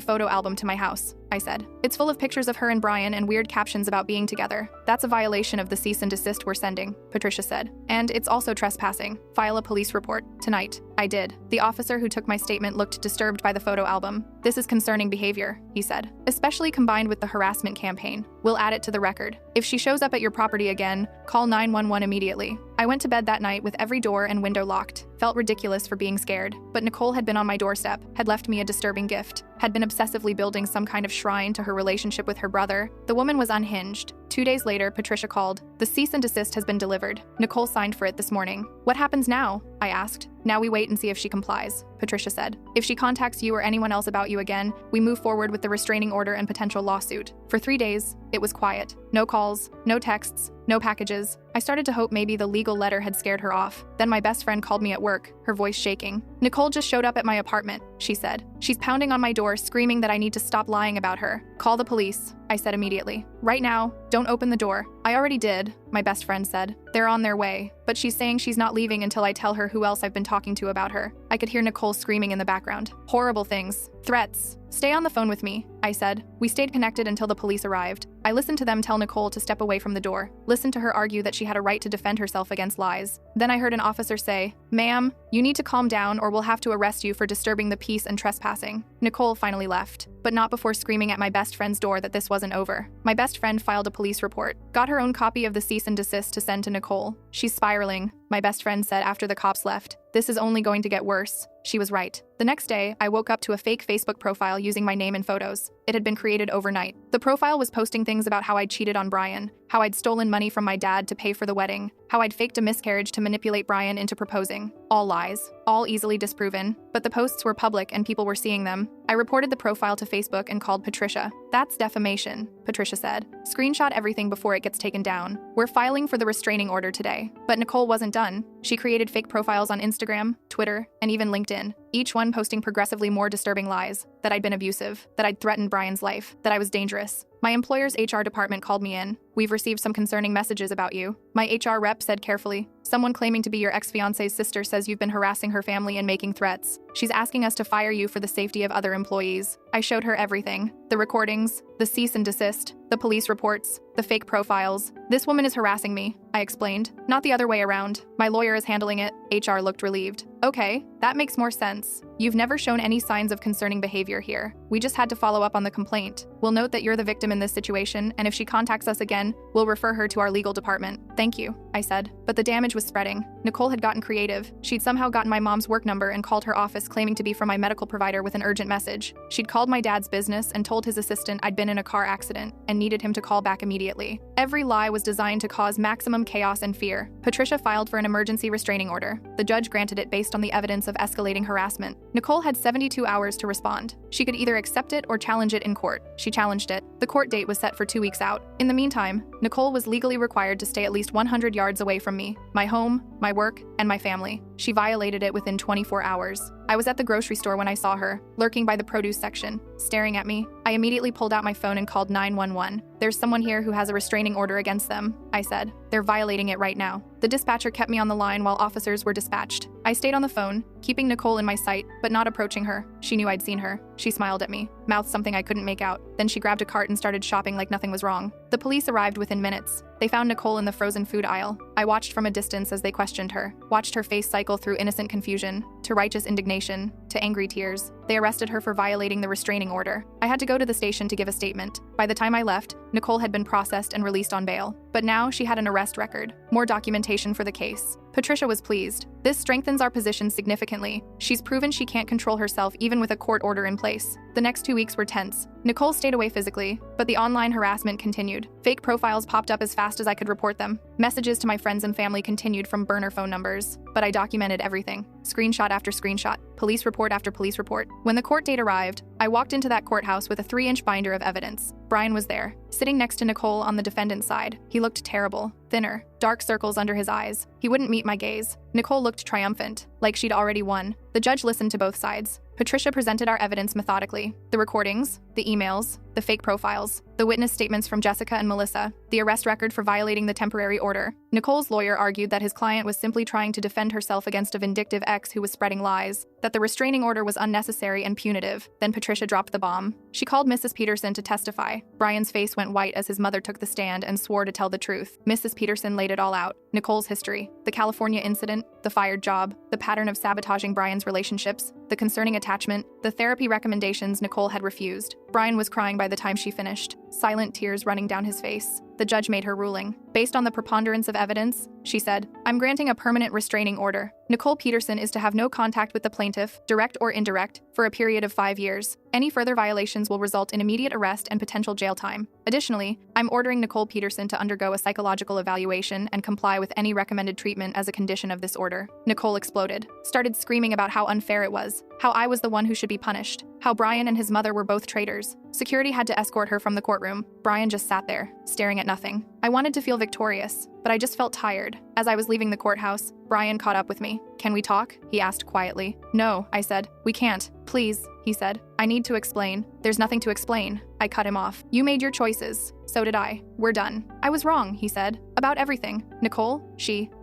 photo album to my house, I said. It's full of pictures of her and Brian and weird captions about being together. That's a violation of the cease and desist we're sending, Patricia said. And it's also trespassing. File a police report. Tonight. I did. The officer who took my statement looked disturbed by the photo album. This is concerning behavior, he said, especially combined with the harassment campaign. We'll add it to the record. If she shows up at your property again, call 911 immediately. I went to bed that night with every door and window locked. Felt ridiculous for being scared, but Nicole had been on my doorstep, had left me a disturbing gift, had been obsessively building some kind of shrine to her relationship with her brother. The woman was unhinged. 2 days later, Patricia called. The cease and desist has been delivered. Nicole signed for it this morning. What happens now? I asked. Now we wait and see if she complies, Patricia said. If she contacts you or anyone else about you again, we move forward with the restraining order and potential lawsuit. For 3 days, it was quiet. No calls, no texts, no packages. I started to hope maybe the legal letter had scared her off. Then my best friend called me at work, her voice shaking. Nicole just showed up at my apartment, she said. She's pounding on my door, screaming that I need to stop lying about her. Call the police, I said immediately. Right now, don't open the door. I already did, my best friend said. They're on their way, but she's saying she's not leaving until I tell her who else I've been talking to about her. I could hear Nicole screaming in the background. Horrible things. Threats. Stay on the phone with me, I said. We stayed connected until the police arrived. I listened to them tell Nicole to step away from the door, listened to her argue that she had a right to defend herself against lies. Then I heard an officer say, "Ma'am, you need to calm down or we'll have to arrest you for disturbing the peace and trespassing." Nicole finally left, but not before screaming at my best friend's door that this wasn't over. My best friend filed a police report, got her own copy of the cease and desist to send to Nicole. She's spiraling, my best friend said after the cops left. This is only going to get worse. She was right. The next day, I woke up to a fake Facebook profile using my name and photos. It had been created overnight. The profile was posting things about how I'd cheated on Brian, how I'd stolen money from my dad to pay for the wedding, how I'd faked a miscarriage to manipulate Brian into proposing. All lies, all easily disproven, but the posts were public and people were seeing them. I reported the profile to Facebook and called Patricia. "That's defamation," Patricia said. "Screenshot everything before it gets taken down. We're filing for the restraining order today." But Nicole wasn't done. She created fake profiles on Instagram, Twitter, and even LinkedIn, each one posting progressively more disturbing lies, that I'd been abusive, that I'd threatened Brian's life, that I was dangerous. My employer's HR department called me in. "We've received some concerning messages about you." My HR rep said carefully, "Someone claiming to be your ex-fiance's sister says you've been harassing her family and making threats. She's asking us to fire you for the safety of other employees." I showed her everything. The recordings, the cease and desist, the police reports, the fake profiles. "This woman is harassing me," I explained. "Not the other way around. My lawyer is handling it." HR looked relieved. "Okay, that makes more sense. You've never shown any signs of concerning behavior here. We just had to follow up on the complaint. We'll note that you're the victim in this situation, and if she contacts us again, we'll refer her to our legal department." "Thank you," I said. But the damage was spreading. Nicole had gotten creative. She'd somehow gotten my mom's work number and called her office claiming to be from my medical provider with an urgent message. She'd called my dad's business and told his assistant I'd been in a car accident and needed him to call back immediately. Every lie was designed to cause maximum chaos and fear. Patricia filed for an emergency restraining order. The judge granted it based on the evidence of escalating harassment. Nicole had 72 hours to respond. She could either accept it or challenge it in court. She challenged it. The court date was set for 2 weeks out. In the meantime, Nicole was legally required to stay at least 100 yards away from me, my home, my work, and my family. She violated it within 24 hours. I was at the grocery store when I saw her, lurking by the produce section, staring at me. I immediately pulled out my phone and called 911. "There's someone here who has a restraining order against them," I said. "They're violating it right now." The dispatcher kept me on the line while officers were dispatched. I stayed on the phone, keeping Nicole in my sight, but not approaching her. She knew I'd seen her. She smiled at me, mouthed something I couldn't make out. Then she grabbed a cart and started shopping like nothing was wrong. The police arrived within minutes. They found Nicole in the frozen food aisle. I watched from a distance as they questioned her, watched her face cycle through innocent confusion, to righteous indignation, to angry tears. They arrested her for violating the restraining order. I had to go to the station to give a statement. By the time I left, Nicole had been processed and released on bail. But now she had an arrest record, more documentation for the case. Patricia was pleased. "This strengthens our position significantly. She's proven she can't control herself even with a court order in place." The next 2 weeks were tense. Nicole stayed away physically, but the online harassment continued. Fake profiles popped up as fast as I could report them. Messages to my friends and family continued from burner phone numbers, but I documented everything. Screenshot after screenshot, police report after police report. When the court date arrived, I walked into that courthouse with a 3-inch binder of evidence. Brian was there, sitting next to Nicole on the defendant's side. He looked terrible, thinner, dark circles under his eyes. He wouldn't meet my gaze. Nicole looked triumphant, like she'd already won. The judge listened to both sides. Patricia presented our evidence methodically. The recordings, the emails, the fake profiles, the witness statements from Jessica and Melissa, the arrest record for violating the temporary order. Nicole's lawyer argued that his client was simply trying to defend herself against a vindictive ex who was spreading lies, that the restraining order was unnecessary and punitive. Then Patricia dropped the bomb. She called Mrs. Peterson to testify. Brian's face went white as his mother took the stand and swore to tell the truth. Mrs. Peterson laid it all out. Nicole's history, the California incident, the fired job, the pattern of sabotaging Brian's relationships, the concerning attachment, the therapy recommendations Nicole had refused. Brian was crying by the time she finished, silent tears running down his face. The judge made her ruling. Based on the preponderance of evidence, she said, "I'm granting a permanent restraining order. Nicole Peterson is to have no contact with the plaintiff, direct or indirect, for a period of 5 years. Any further violations will result in immediate arrest and potential jail time. Additionally, I'm ordering Nicole Peterson to undergo a psychological evaluation and comply with any recommended treatment as a condition of this order." Nicole exploded, started screaming about how unfair it was, how I was the one who should be punished, how Brian and his mother were both traitors. Security had to escort her from the courtroom. Brian just sat there, staring at nothing. I wanted to feel victorious, but I just felt tired. As I was leaving the courthouse, Brian caught up with me. "Can we talk?" he asked quietly. "No," I said. "We can't. Please," he said. "I need to explain." "There's nothing to explain." I cut him off. "You made your choices. So did I. We're done." "I was wrong," he said. "About everything. Nicole,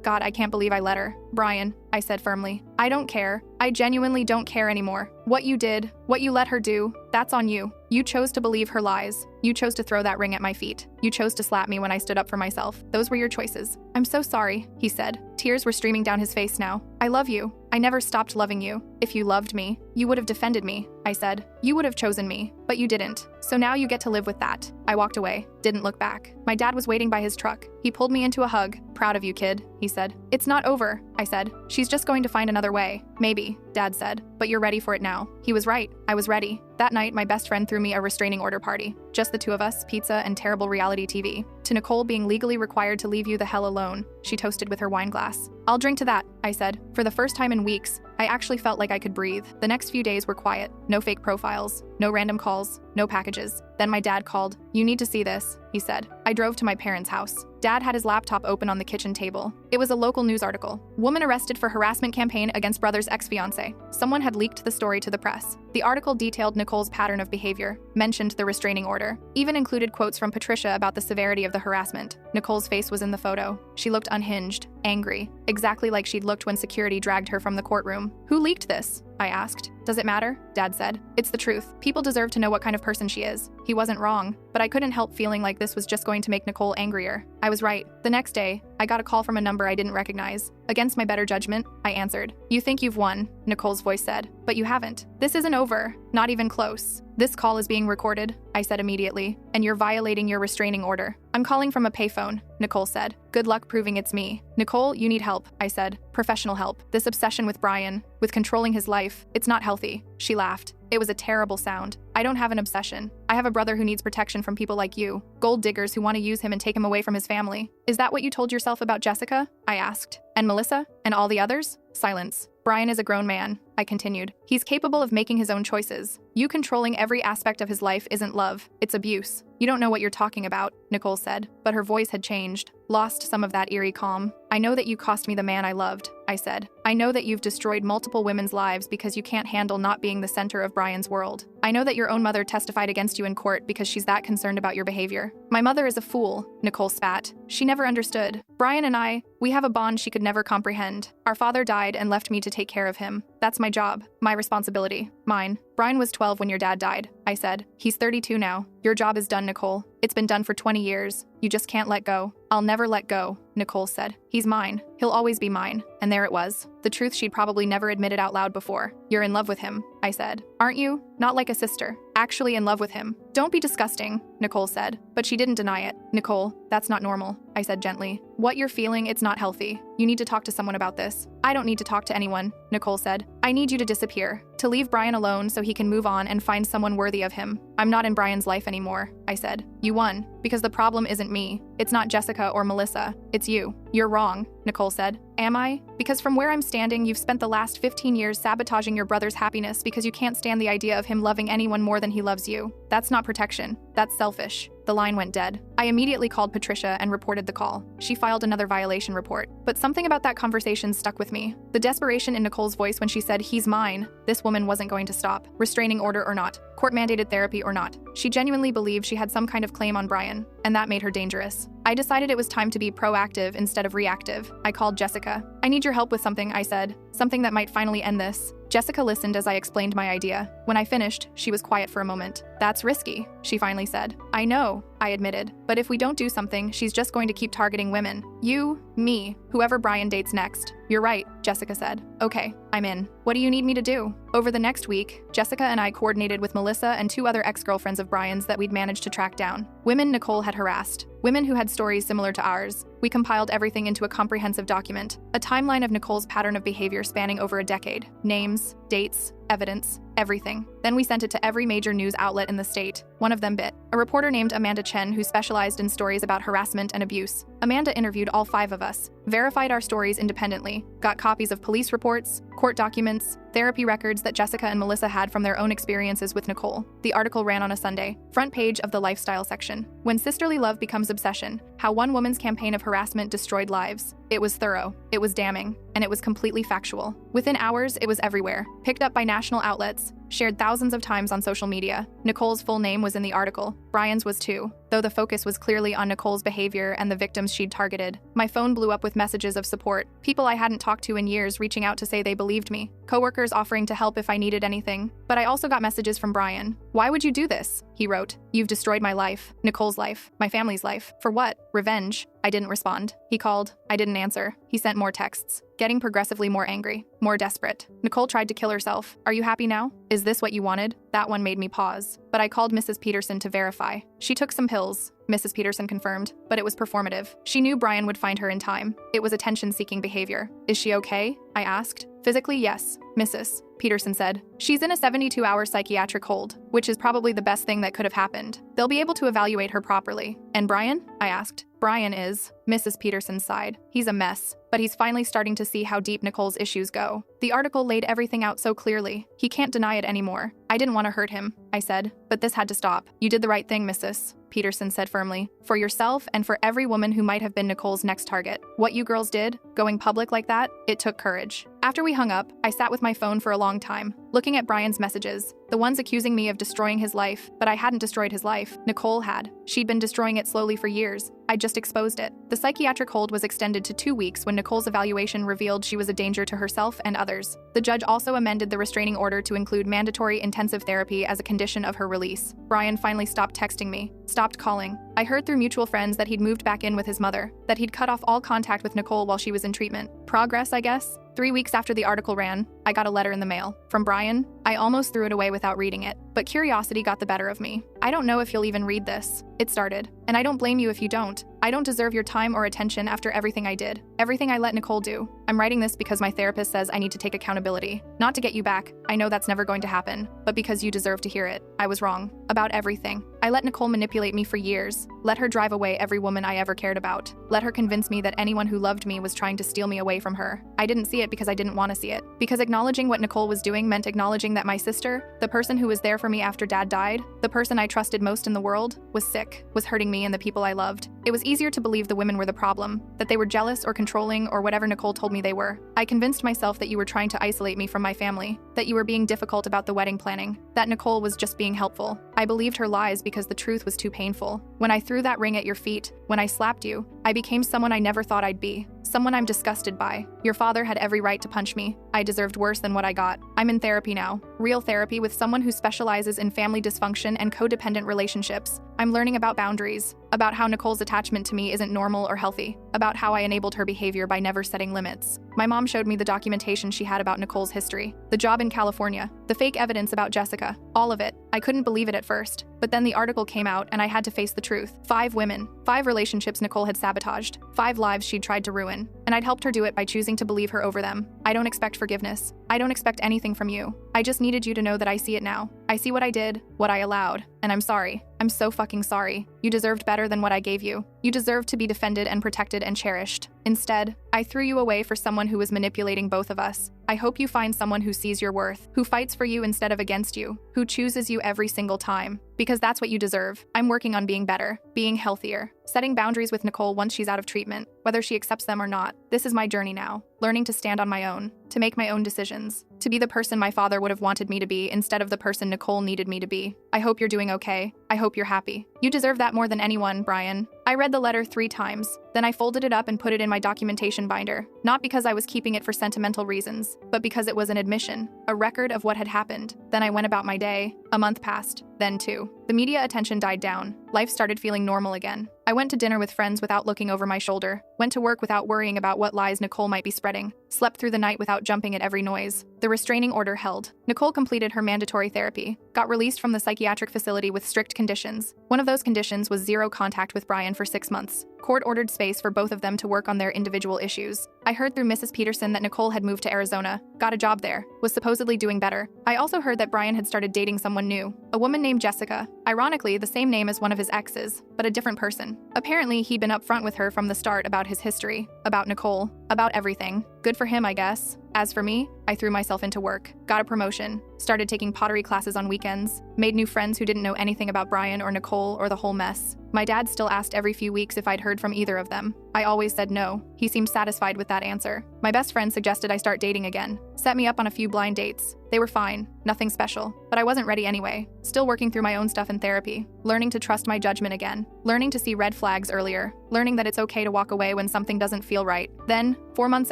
God, I can't believe I let her." "Brian," I said firmly. "I don't care. I genuinely don't care anymore. What you did, what you let her do, that's on you. You chose to believe her lies. You chose to throw that ring at my feet. You chose to slap me when I stood up for myself. Those were your choices." "I'm so sorry," he said. Tears were streaming down his face now. "I love you. I never stopped loving you. If you loved me, you would have defended me," I said. "You would have chosen me, but you didn't. So now you get to live with that." I walked away, didn't look back. My dad was waiting by his truck. He pulled me into a hug. "Proud of you, kid," he said. "It's not over," I said. "She's just going to find another way." "Maybe," Dad said, "but you're ready for it now." He was right. I was ready. That night, my best friend threw me a restraining order party. Just the two of us, pizza, and terrible reality TV. To Nicole being legally required to leave you the hell alone, she toasted with her wine glass. "I'll drink to that," I said. For the first time in weeks, I actually felt like I could breathe. The next few days were quiet. No fake profiles, no random calls, no packages. Then my dad called. "You need to see this," he said. I drove to my parents' house. Dad had his laptop open on the kitchen table. It was a local news article. Woman arrested for harassment campaign against brother's ex-fiancé. Someone had leaked the story to the press. The article detailed Nicole's pattern of behavior, mentioned the restraining order, even included quotes from Patricia about the severity of the harassment. Nicole's face was in the photo. She looked unhinged, angry, exactly like she'd looked when security dragged her from the courtroom. "Who leaked this?" I asked. "Does it matter?" Dad said. "It's the truth. People deserve to know what kind of person she is." He wasn't wrong, but I couldn't help feeling like this was just going to make Nicole angrier. I was right. The next day, I got a call from a number I didn't recognize. Against my better judgment, I answered. "You think you've won," Nicole's voice said, "but you haven't. This isn't over. Not even close. This call is being recorded," I said immediately, "and you're violating your restraining order." "I'm calling from a payphone," Nicole said. "Good luck proving it's me." "Nicole, you need help," I said. "Professional help. This obsession with Brian, with controlling his life, it's not healthy." She laughed. It was a terrible sound. "I don't have an obsession. I have a brother who needs protection from people like you, gold diggers who want to use him and take him away from his family." "Is that what you told yourself about Jessica?" I asked. "And Melissa? And all the others?" Silence. "Brian is a grown man," I continued. "He's capable of making his own choices. You controlling every aspect of his life isn't love, it's abuse. You don't know what you're talking about," Nicole said, but her voice had changed, lost some of that eerie calm. "I know that you cost me the man I loved," I said. "I know that you've destroyed multiple women's lives because you can't handle not being the center of Brian's world. I know that your own mother testified against you in court because she's that concerned about your behavior. My mother is a fool, Nicole spat. She never understood. Brian and we have a bond she could never comprehend. Our father died and left me to take care of him. That's my job, my responsibility, mine. Brian was 12 when your dad died, I said. He's 32 now. Your job is done, Nicole. It's been done for 20 years. You just can't let go. I'll never let go, Nicole said. He's mine. He'll always be mine. And there it was. The truth she'd probably never admitted out loud before. You're in love with him, I said. Aren't you? Not like a sister. Actually in love with him. Don't be disgusting, Nicole said. But she didn't deny it. Nicole, that's not normal, I said gently. What you're feeling, it's not healthy. You need to talk to someone about this. I don't need to talk to anyone, Nicole said. I need you to disappear. To leave Brian alone so he can move on and find someone worthy of him. I'm not in Brian's life anymore, I said. You won. Because the problem isn't me. It's not Jessica or Melissa. It's you. You're wrong, Nicole said. Am I? Because from where I'm standing, you've spent the last 15 years sabotaging your brother's happiness because you can't stand the idea of him loving anyone more than he loves you. That's not protection. That's selfish. The line went dead. I immediately called Patricia and reported the call. She filed another violation report. But something about that conversation stuck with me. The desperation in Nicole's voice when she said, "He's mine." This woman wasn't going to stop. Restraining order or not. Court-mandated therapy or not. She genuinely believed she had some kind of claim on Brian, and that made her dangerous. I decided it was time to be proactive instead of reactive. I called Jessica. I need your help with something, I said. Something that might finally end this. Jessica listened as I explained my idea. When I finished, she was quiet for a moment. That's risky, she finally said. I know, I admitted. But if we don't do something, she's just going to keep targeting women. You, me, whoever Brian dates next. You're right, Jessica said. Okay, I'm in. What do you need me to do? Over the next week, Jessica and I coordinated with Melissa and 2 other ex-girlfriends of Brian's that we'd managed to track down. Women Nicole had harassed. Women who had stories similar to ours. We compiled everything into a comprehensive document, a timeline of Nicole's pattern of behavior spanning over a decade. Names, dates, evidence, everything. Then we sent it to every major news outlet in the state. One of them bit. A reporter named Amanda Chen who specialized in stories about harassment and abuse. Amanda interviewed all 5 of us, verified our stories independently, got copies of police reports, court documents, therapy records that Jessica and Melissa had from their own experiences with Nicole. The article ran on a Sunday, front page of the lifestyle section. When sisterly love becomes obsession, how one woman's campaign of harassment destroyed lives. It was thorough, it was damning, and it was completely factual. Within hours, it was everywhere, picked up by national outlets, shared thousands of times on social media. Nicole's full name was in the article. Brian's was too, though the focus was clearly on Nicole's behavior and the victims she'd targeted. My phone blew up with messages of support, people I hadn't talked to in years reaching out to say they believed me, coworkers offering to help if I needed anything. But I also got messages from Brian. Why would you do this? He wrote. You've destroyed my life, Nicole's life, my family's life. For what? Revenge. I didn't respond. He called. I didn't answer. He sent more texts, getting progressively more angry, more desperate. Nicole tried to kill herself. Are you happy now? Is this what you wanted? That one made me pause. But I called Mrs. Peterson to verify. She took some pills, Mrs. Peterson confirmed, but it was performative. She knew Brian would find her in time. It was attention-seeking behavior. Is she okay? I asked. Physically, yes, Mrs. Peterson said. She's in a 72-hour psychiatric hold, which is probably the best thing that could have happened. They'll be able to evaluate her properly. And Brian? I asked. Brian is, Mrs. Peterson sighed. He's a mess, but he's finally starting to see how deep Nicole's issues go. The article laid everything out so clearly. He can't deny it anymore. I didn't want to hurt him, I said, but this had to stop. You did the right thing, Mrs. Peterson said firmly. For yourself and for every woman who might have been Nicole's next target. What you girls did, going public like that, it took courage. After we hung up, I sat with my phone for a long time, looking at Brian's messages, the ones accusing me of destroying his life, but I hadn't destroyed his life. Nicole had. She'd been destroying it slowly for years. I just exposed it. The psychiatric hold was extended to 2 weeks when Nicole's evaluation revealed she was a danger to herself and others. The judge also amended the restraining order to include mandatory intensive therapy as a condition of her release. Brian finally stopped texting me, stopped calling. I heard through mutual friends that he'd moved back in with his mother, that he'd cut off all contact with Nicole while she was in treatment. Progress, I guess? 3 weeks after the article ran, I got a letter in the mail. From Brian. I almost threw it away without reading it, but curiosity got the better of me. I don't know if you'll even read this. It started. And I don't blame you if you don't. I don't deserve your time or attention after everything I did. Everything I let Nicole do. I'm writing this because my therapist says I need to take accountability. Not to get you back. I know that's never going to happen. But because you deserve to hear it. I was wrong. About everything. I let Nicole manipulate me for years. Let her drive away every woman I ever cared about. Let her convince me that anyone who loved me was trying to steal me away from her. I didn't see it because I didn't want to see it. Because acknowledging what Nicole was doing meant acknowledging that my sister, the person who was there for me after Dad died, the person I trusted most in the world, was sick, was hurting me and the people I loved. It was easier to believe the women were the problem, that they were jealous or controlling or whatever Nicole told me they were. I convinced myself that you were trying to isolate me from my family, that you were being difficult about the wedding planning, that Nicole was just being helpful. I believed her lies because the truth was too painful. When I threw that ring at your feet, when I slapped you, I became someone I never thought I'd be. Someone I'm disgusted by. Your father had every right to punch me. I deserved worse than what I got. I'm in therapy now. Real therapy with someone who specializes in family dysfunction and codependent relationships. I'm learning about boundaries, about how Nicole's attachment to me isn't normal or healthy, about how I enabled her behavior by never setting limits. My mom showed me the documentation she had about Nicole's history, the job in California, the fake evidence about Jessica, all of it. I couldn't believe it at first, but then the article came out and I had to face the truth. 5 women, 5 relationships Nicole had sabotaged, 5 lives she'd tried to ruin, and I'd helped her do it by choosing to believe her over them. I don't expect forgiveness. I don't expect anything from you. I just needed you to know that I see it now. I see what I did, what I allowed, and I'm sorry. I'm so fucking sorry. You deserved better than what I gave you. You deserved to be defended and protected and cherished. Instead, I threw you away for someone who was manipulating both of us. I hope you find someone who sees your worth, who fights for you instead of against you, who chooses you every single time. Because that's what you deserve. I'm working on being better, being healthier, setting boundaries with Nicole once she's out of treatment, whether she accepts them or not. This is my journey now, learning to stand on my own, to make my own decisions, to be the person my father would have wanted me to be instead of the person Nicole needed me to be. I hope you're doing okay. I hope you're happy. You deserve that more than anyone, Brian. I read the letter 3 times, then I folded it up and put it in my documentation binder, not because I was keeping it for sentimental reasons, but because it was an admission, a record of what had happened. Then I went about my day. A month passed, then 2. The media attention died down. Life started feeling normal again. I went to dinner with friends without looking over my shoulder, went to work without worrying about what lies Nicole might be spreading, slept through the night without jumping at every noise. The restraining order held. Nicole completed her mandatory therapy, got released from the psychiatric facility with strict conditions. One of those conditions was 0 contact with Brian for 6 months. Court ordered space for both of them to work on their individual issues. I heard through Mrs. Peterson that Nicole had moved to Arizona, got a job there, was supposedly doing better. I also heard that Brian had started dating someone new, a woman named Jessica, ironically the same name as one of his exes, but a different person. Apparently, he'd been upfront with her from the start about his history, about Nicole, about everything. Good for him, I guess. As for me, I threw myself into work, got a promotion, started taking pottery classes on weekends, made new friends who didn't know anything about Brian or Nicole or the whole mess. My dad still asked every few weeks if I'd heard from either of them. I always said no. He seemed satisfied with that answer. My best friend suggested I start dating again, set me up on a few blind dates. They were fine, nothing special, but I wasn't ready anyway. Still working through my own stuff in therapy, learning to trust my judgment again, learning to see red flags earlier, learning that it's okay to walk away when something doesn't feel right. Then, 4 months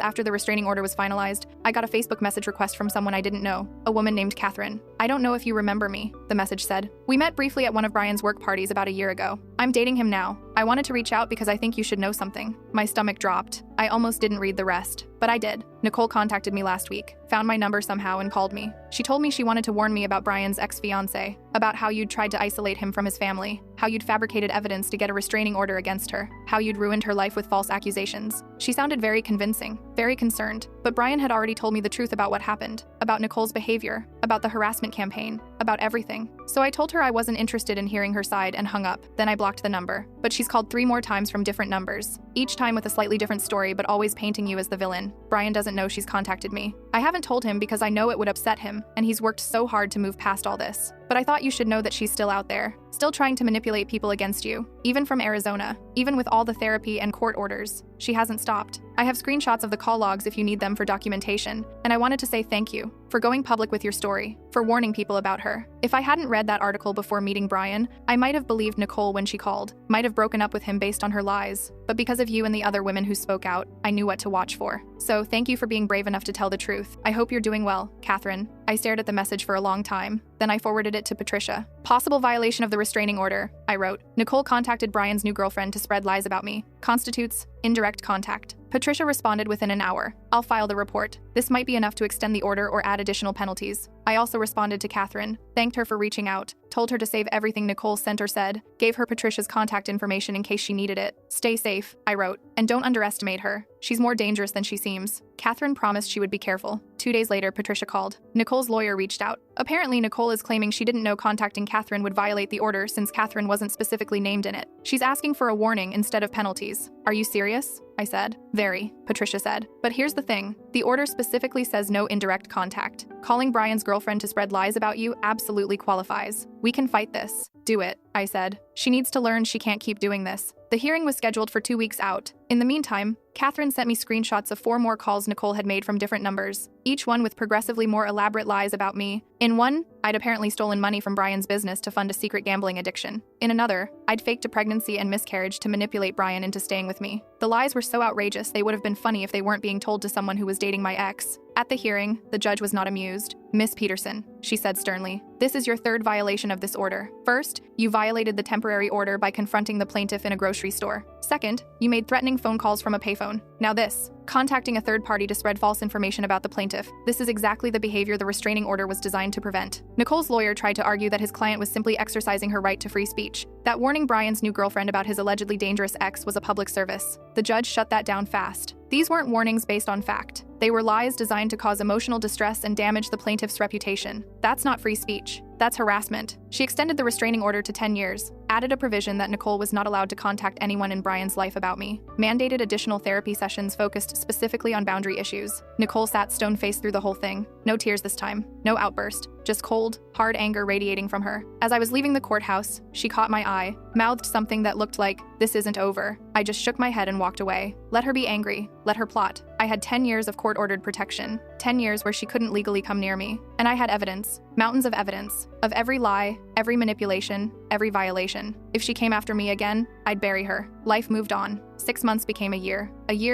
after the restraining order was finalized, I got a Facebook message request from someone I didn't know, a woman named Catherine. I don't know if you remember me, the message said. We met briefly at one of Brian's work parties about a year ago. I'm dating him now. I wanted to reach out because I think you should know something. My stomach dropped. I almost didn't read the rest, but I did. Nicole contacted me last week, found my number somehow and called me. She told me she wanted to warn me about Brian's ex-fiancée, about how you'd tried to isolate him from his family, how you'd fabricated evidence to get a restraining order against her, how you'd ruined her life with false accusations. She sounded very convincing, very concerned, but Brian had already told me the truth about what happened, about Nicole's behavior, about the harassment campaign, about everything. So I told her I wasn't interested in hearing her side and hung up. Then I blocked the number. But she's called 3 more times from different numbers, each time with a slightly different story but always painting you as the villain. Brian doesn't know she's contacted me. I haven't told him because I know it would upset him, and he's worked so hard to move past all this. But I thought you should know that she's still out there, still trying to manipulate people against you, even from Arizona, even with all the therapy and court orders. She hasn't stopped. I have screenshots of the call logs if you need them for documentation, and I wanted to say thank you for going public with your story, for warning people about her. If I hadn't read that article before meeting Brian, I might have believed Nicole when she called, might have broken up with him based on her lies, but because of you and the other women who spoke out, I knew what to watch for. So thank you for being brave enough to tell the truth. I hope you're doing well, Catherine. I stared at the message for a long time. Then I forwarded it to Patricia. Possible violation of the restraining order, I wrote. Nicole contacted Brian's new girlfriend to spread lies about me. Constitutes indirect contact. Patricia responded within an hour. I'll file the report. This might be enough to extend the order or add additional penalties. I also responded to Catherine, thanked her for reaching out, told her to save everything Nicole sent or said, gave her Patricia's contact information in case she needed it. Stay safe, I wrote, and don't underestimate her. She's more dangerous than she seems. Catherine promised she would be careful. 2 days later, Patricia called. Nicole's lawyer reached out. Apparently, Nicole is claiming she didn't know contacting Catherine would violate the order since Catherine wasn't specifically named in it. She's asking for a warning instead of penalties. Are you serious? I said. Very, Patricia said. But here's the thing. The order specifically says no indirect contact. Calling Brian's girlfriend to spread lies about you absolutely qualifies. We can fight this. Do it, I said. She needs to learn she can't keep doing this. The hearing was scheduled for 2 weeks out. In the meantime, Catherine sent me screenshots of 4 more calls Nicole had made from different numbers, each one with progressively more elaborate lies about me. In one, I'd apparently stolen money from Brian's business to fund a secret gambling addiction. In another, I'd faked a pregnancy and miscarriage to manipulate Brian into staying with me. The lies were so outrageous they would have been funny if they weren't being told to someone who was dating my ex. At the hearing, the judge was not amused. "Miss Peterson," she said sternly, "this is your 3rd violation of this order. First, you violated the temporary order by confronting the plaintiff in a grocery store. Second, you made threatening phone calls from a payphone. Now this, contacting a third party to spread false information about the plaintiff. This is exactly the behavior the restraining order was designed to prevent." Nicole's lawyer tried to argue that his client was simply exercising her right to free speech, that warning Brian's new girlfriend about his allegedly dangerous ex was a public service. The judge shut that down fast. These weren't warnings based on fact. They were lies designed to cause emotional distress and damage the plaintiff's reputation. That's not free speech. That's harassment. She extended the restraining order to 10 years, added a provision that Nicole was not allowed to contact anyone in Brian's life about me, mandated additional therapy sessions focused specifically on boundary issues. Nicole sat stone-faced through the whole thing. No tears this time. No outburst. Just cold, hard anger radiating from her. As I was leaving the courthouse, she caught my eye, mouthed something that looked like, "This isn't over." I just shook my head and walked away. Let her be angry. Let her plot. I had 10 years of court-ordered protection, 10 years where she couldn't legally come near me. And I had evidence, mountains of evidence, of every lie, every manipulation, every violation. If she came after me again, I'd bury her. Life moved on. 6 months became a year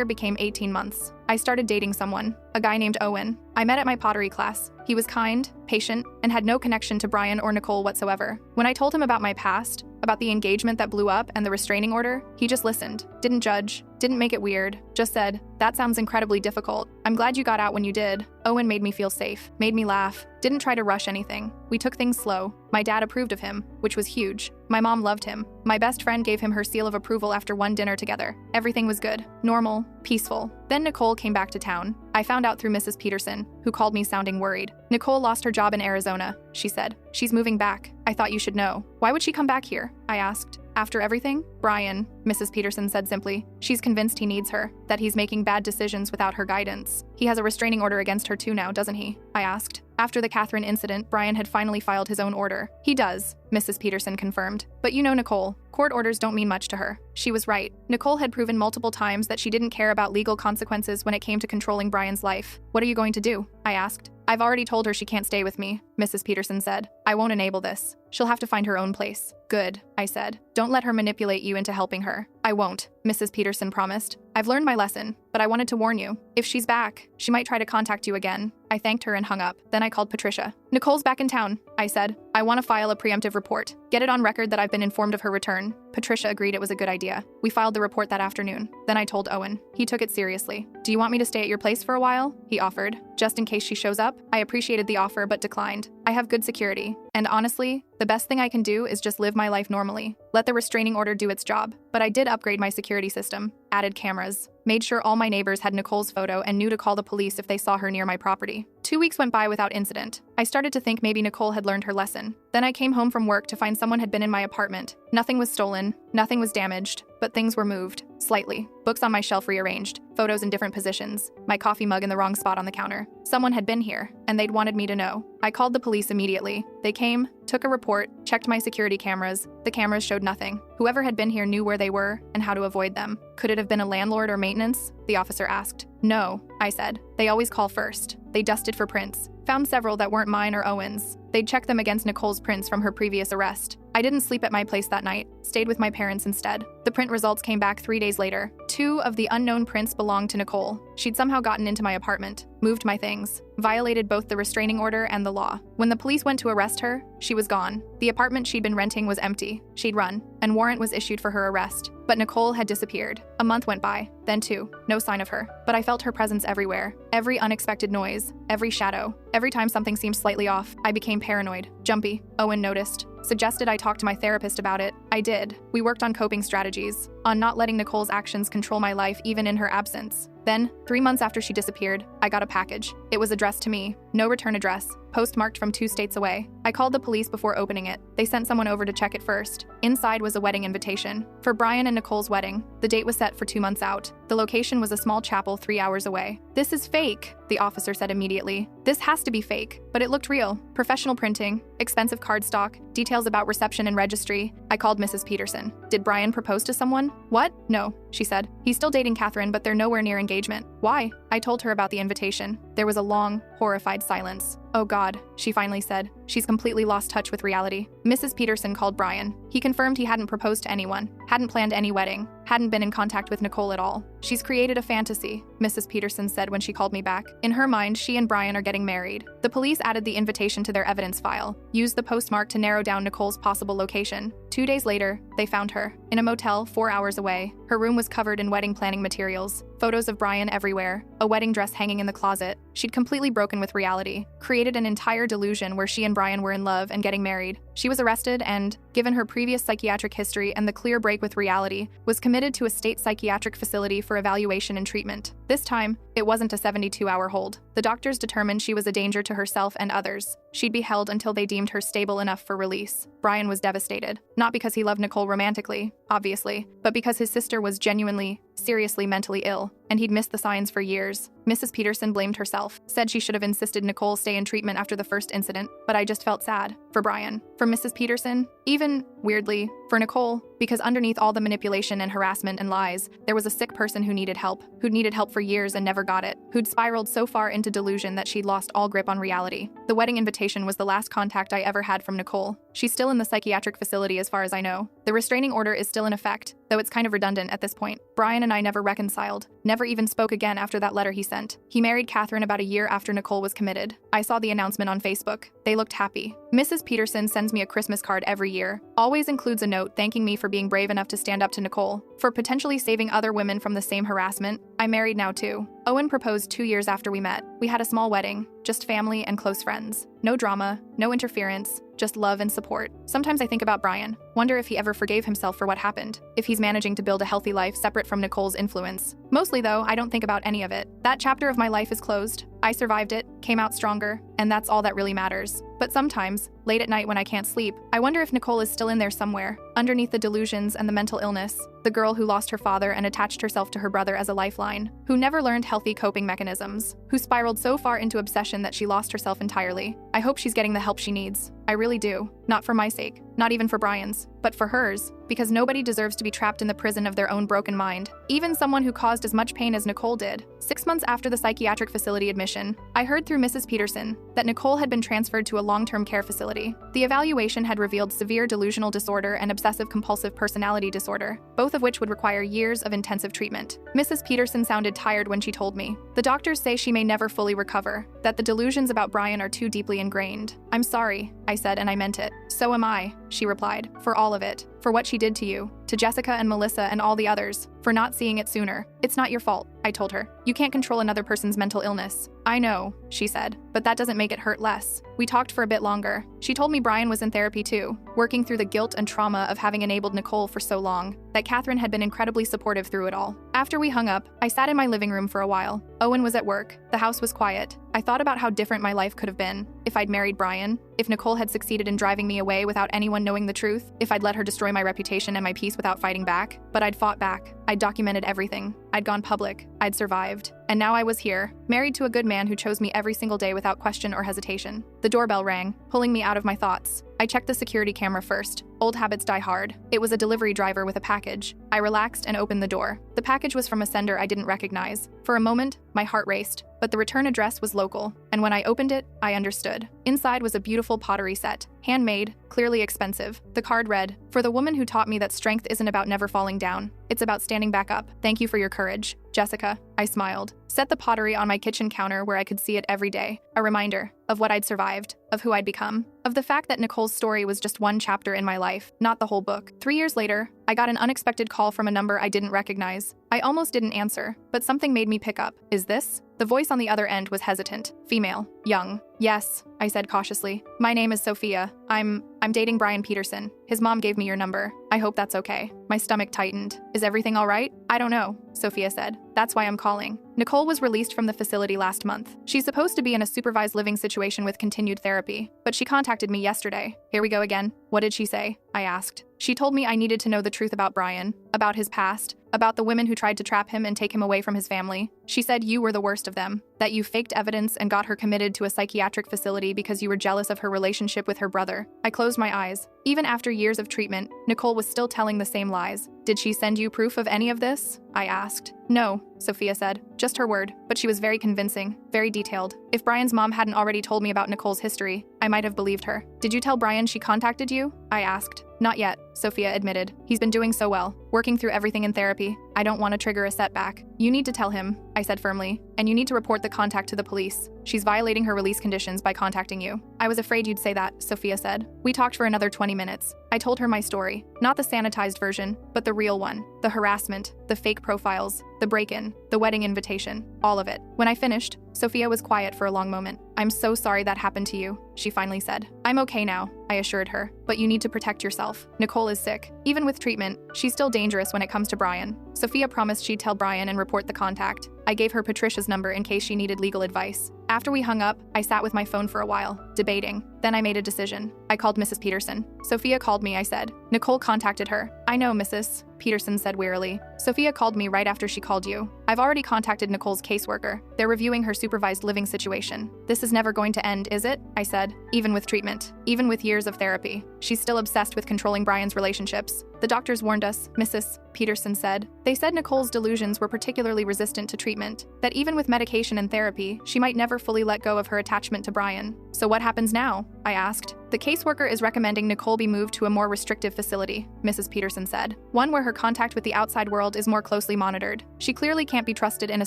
became 18 months. I started dating someone, a guy named Owen. I met at my pottery class. He was kind, patient, and had no connection to Brian or Nicole whatsoever. When I told him about my past, about the engagement that blew up and the restraining order, he just listened, didn't judge, didn't make it weird, just said, "That sounds incredibly difficult. I'm glad you got out when you did." Owen made me feel safe, made me laugh, didn't try to rush anything. We took things slow. My dad approved of him, which was huge. My mom loved him. My best friend gave him her seal of approval after one dinner together. Everything was good, normal, peaceful. Then Nicole came back to town. I found out through Mrs. Peterson, who called me sounding worried. "Nicole lost her job in Arizona," she said. "She's moving back. I thought you should know." "Why would she come back here?" I asked. "After everything?" "Brian," Mrs. Peterson said simply. "She's convinced he needs her, that he's making bad decisions without her guidance." "He has a restraining order against her too now, doesn't he?" I asked. After the Catherine incident, Brian had finally filed his own order. "He does," Mrs. Peterson confirmed. "But you know Nicole. Court orders don't mean much to her." She was right. Nicole had proven multiple times that she didn't care about legal consequences when it came to controlling Brian's life. "What are you going to do?" I asked. "I've already told her she can't stay with me," Mrs. Peterson said. "I won't enable this. She'll have to find her own place." "Good," I said. "Don't let her manipulate you into helping her." "I won't," Mrs. Peterson promised. "I've learned my lesson, but I wanted to warn you. If she's back, she might try to contact you again." I thanked her and hung up. Then I called Patricia. "Nicole's back in town," I said. "I want to file a preemptive report. Get it on record that I've been informed of her return." Patricia agreed it was a good idea. We filed the report that afternoon. Then I told Owen. He took it seriously. "Do you want me to stay at your place for a while?" he offered. "Just in case she shows up?" I appreciated the offer but declined. I have good security. And honestly, the best thing I can do is just live my life normally. Let the restraining order do its job. But I did upgrade my security system, added cameras, made sure all my neighbors had Nicole's photo and knew to call the police if they saw her near my property. 2 weeks went by without incident. I started to think maybe Nicole had learned her lesson. Then I came home from work to find someone had been in my apartment. Nothing was stolen, nothing was damaged, but things were moved, slightly. Books on my shelf rearranged, photos in different positions, my coffee mug in the wrong spot on the counter. Someone had been here, and they'd wanted me to know. I called the police immediately. They came, took a report, checked my security cameras. The cameras showed nothing. Whoever had been here knew where they were and how to avoid them. Could it have been a landlord or maintenance? The officer asked. "No," I said. "They always call first." They dusted for prints. Found several that weren't mine or Owen's. They'd checked them against Nicole's prints from her previous arrest. I didn't sleep at my place that night, stayed with my parents instead. The print results came back 3 days later. 2 of the unknown prints belonged to Nicole. She'd somehow gotten into my apartment, moved my things, violated both the restraining order and the law. When the police went to arrest her, she was gone. The apartment she'd been renting was empty. She'd run, and warrant was issued for her arrest. But Nicole had disappeared. A month went by, then 2. No sign of her. But I felt her presence everywhere. Every unexpected noise, every shadow. Every time something seemed slightly off, I became paranoid, jumpy. Owen noticed. Suggested I talk to my therapist about it. I did. We worked on coping strategies, on not letting Nicole's actions control my life even in her absence. Then, 3 months after she disappeared, I got a package. It was addressed to me. No return address. Postmarked from 2 states away. I called the police before opening it. They sent someone over to check it first. Inside was a wedding invitation. For Brian and Nicole's wedding. The date was set for 2 months out. The location was a small chapel 3 hours away. "This is fake," the officer said immediately. "This has to be fake." But it looked real. Professional printing, expensive cardstock, details about reception and registry. I called Mrs. Peterson. "Did Brian propose to someone?" What? No, she said. He's still dating Catherine, but they're nowhere near engagement. Why? I told her about the invitation. There was a long, horrified silence. Oh God, she finally said. She's completely lost touch with reality. Mrs. Peterson called Brian. He confirmed he hadn't proposed to anyone, hadn't planned any wedding, hadn't been in contact with Nicole at all. She's created a fantasy, Mrs. Peterson said when she called me back. In her mind, she and Brian are getting married. The police added the invitation to their evidence file, used the postmark to narrow down Nicole's possible location. 2 days later, they found her in a motel 4 hours away. Her room was covered in wedding planning materials, photos of Brian everywhere, a wedding dress hanging in the closet. She'd completely broken with reality, created an entire delusion where she and Brian were in love and getting married. She was arrested and, given her previous psychiatric history and the clear break with reality, was committed to a state psychiatric facility for evaluation and treatment. This time, it wasn't a 72-hour hold. The doctors determined she was a danger to herself and others. She'd be held until they deemed her stable enough for release. Brian was devastated, not because he loved Nicole romantically, obviously, but because his sister was genuinely, seriously mentally ill, and he'd missed the signs for years. Mrs. Peterson blamed herself, said she should have insisted Nicole stay in treatment after the first incident, but I just felt sad. For Brian. For Mrs. Peterson. Even, weirdly, for Nicole, because underneath all the manipulation and harassment and lies, there was a sick person who needed help, who'd needed help for years and never got it, who'd spiraled so far into delusion that she'd lost all grip on reality. The wedding invitation was the last contact I ever had from Nicole. She's still in the psychiatric facility as far as I know. The restraining order is still in effect, though it's kind of redundant at this point. Brian and I never reconciled, never even spoke again after that letter he sent. He married Catherine about a year after Nicole was committed. I saw the announcement on Facebook. They looked happy. Mrs. Peterson sends me a Christmas card every year, always includes a note thanking me for being brave enough to stand up to Nicole, for potentially saving other women from the same harassment. I'm married now too. Owen proposed 2 years after we met. We had a small wedding, just family and close friends. No drama, no interference, just love and support. Sometimes I think about Brian, wonder if he ever forgave himself for what happened, if he's managing to build a healthy life separate from Nicole's influence. Mostly though, I don't think about any of it. That chapter of my life is closed. I survived it, came out stronger, and that's all that really matters. But sometimes, late at night when I can't sleep, I wonder if Nicole is still in there somewhere, underneath the delusions and the mental illness, the girl who lost her father and attached herself to her brother as a lifeline, who never learned healthy coping mechanisms, who spiraled so far into obsession that she lost herself entirely. I hope she's getting the help she needs. I really do. Not for my sake, not even for Brian's, but for hers, because nobody deserves to be trapped in the prison of their own broken mind, even someone who caused as much pain as Nicole did. 6 months after the psychiatric facility admission, I heard through Mrs. Peterson that Nicole had been transferred to a long-term care facility. The evaluation had revealed severe delusional disorder and obsessive-compulsive personality disorder, both of which would require years of intensive treatment. Mrs. Peterson sounded tired when she told me. The doctors say she may never fully recover, that the delusions about Brian are too deeply ingrained. I'm sorry, I said, and I meant it. So am I, she replied, for all of it, for what she did to you, to Jessica and Melissa and all the others, for not seeing it sooner. It's not your fault, I told her. You can't control another person's mental illness. I know, she said, but that doesn't make it hurt less. We talked for a bit longer. She told me Brian was in therapy too, working through the guilt and trauma of having enabled Nicole for so long, that Catherine had been incredibly supportive through it all. After we hung up, I sat in my living room for a while. Owen was at work. The house was quiet. I thought about how different my life could have been if I'd married Brian, if Nicole had succeeded in driving me away without anyone knowing the truth, if I'd let her destroy my reputation and my peace without fighting back. But I'd fought back. I'd documented everything. I'd gone public. I'd survived. And now I was here, married to a good man who chose me every single day without question or hesitation. The doorbell rang, pulling me out of my thoughts. I checked the security camera first. Old habits die hard. It was a delivery driver with a package. I relaxed and opened the door. The package was from a sender I didn't recognize. For a moment, my heart raced, but the return address was local, and when I opened it, I understood. Inside was a beautiful pottery set, handmade, clearly expensive. The card read, "For the woman who taught me that strength isn't about never falling down. It's about standing back up. Thank you for your courage, Jessica." I smiled, set the pottery on my kitchen counter where I could see it every day, a reminder of what I'd survived, of who I'd become, of the fact that Nicole's story was just one chapter in my life, not the whole book. 3 years later, I got an unexpected call from a number I didn't recognize. I almost didn't answer, but something made me pick up. "Is this?" The voice on the other end was hesitant. Female. Young. "Yes," I said cautiously. "My name is Sophia. I'm dating Brian Peterson. His mom gave me your number. I hope that's okay." My stomach tightened. "Is everything all right?" "I don't know," Sophia said. "That's why I'm calling." Nicole was released from the facility last month. She's supposed to be in a supervised living situation with continued therapy, but she contacted me yesterday. "Here we go again. What did she say?" I asked. She told me I needed to know the truth about Brian, about his past, about the women who tried to trap him and take him away from his family. She said you were the worst of them, that you faked evidence and got her committed to a psychiatric facility because you were jealous of her relationship with her brother. I closed my eyes. Even after years of treatment, Nicole was still telling the same lies. Did she send you proof of any of this? I asked. No, Sophia said. Just her word, but she was very convincing, very detailed. If Brian's mom hadn't already told me about Nicole's history, I might have believed her. Did you tell Brian she contacted you? I asked. Not yet, Sophia admitted. He's been doing so well, working through everything in therapy. I don't want to trigger a setback. You need to tell him, I said firmly, and you need to report the contact to the police. She's violating her release conditions by contacting you. I was afraid you'd say that, Sophia said. We talked for another 20 minutes. I told her my story, not the sanitized version, but the real one. The harassment, the fake profiles, the break-in, the wedding invitation, all of it. When I finished, Sophia was quiet for a long moment. I'm so sorry that happened to you, she finally said. I'm okay now, I assured her, but you need to protect yourself. Nicole is sick. Even with treatment, she's still dangerous when it comes to Brian. Sophia promised she'd tell Brian and report the contact. I gave her Patricia's number in case she needed legal advice. After we hung up, I sat with my phone for a while, debating. Then I made a decision. I called Mrs. Peterson. Sophia called me, I said. Nicole contacted her. I know, Mrs. Peterson said wearily. Sophia called me right after she called you. I've already contacted Nicole's caseworker. They're reviewing her supervised living situation. This is never going to end, is it? I said. Even with treatment. Even with years of therapy. She's still obsessed with controlling Brian's relationships. The doctors warned us, Mrs. Peterson said. They said Nicole's delusions were particularly resistant to treatment, that even with medication and therapy, she might never fully let go of her attachment to Brian. So what happens now? I asked. The caseworker is recommending Nicole be moved to a more restrictive facility, Mrs. Peterson said. One where her contact with the outside world is more closely monitored. She clearly can't be trusted in a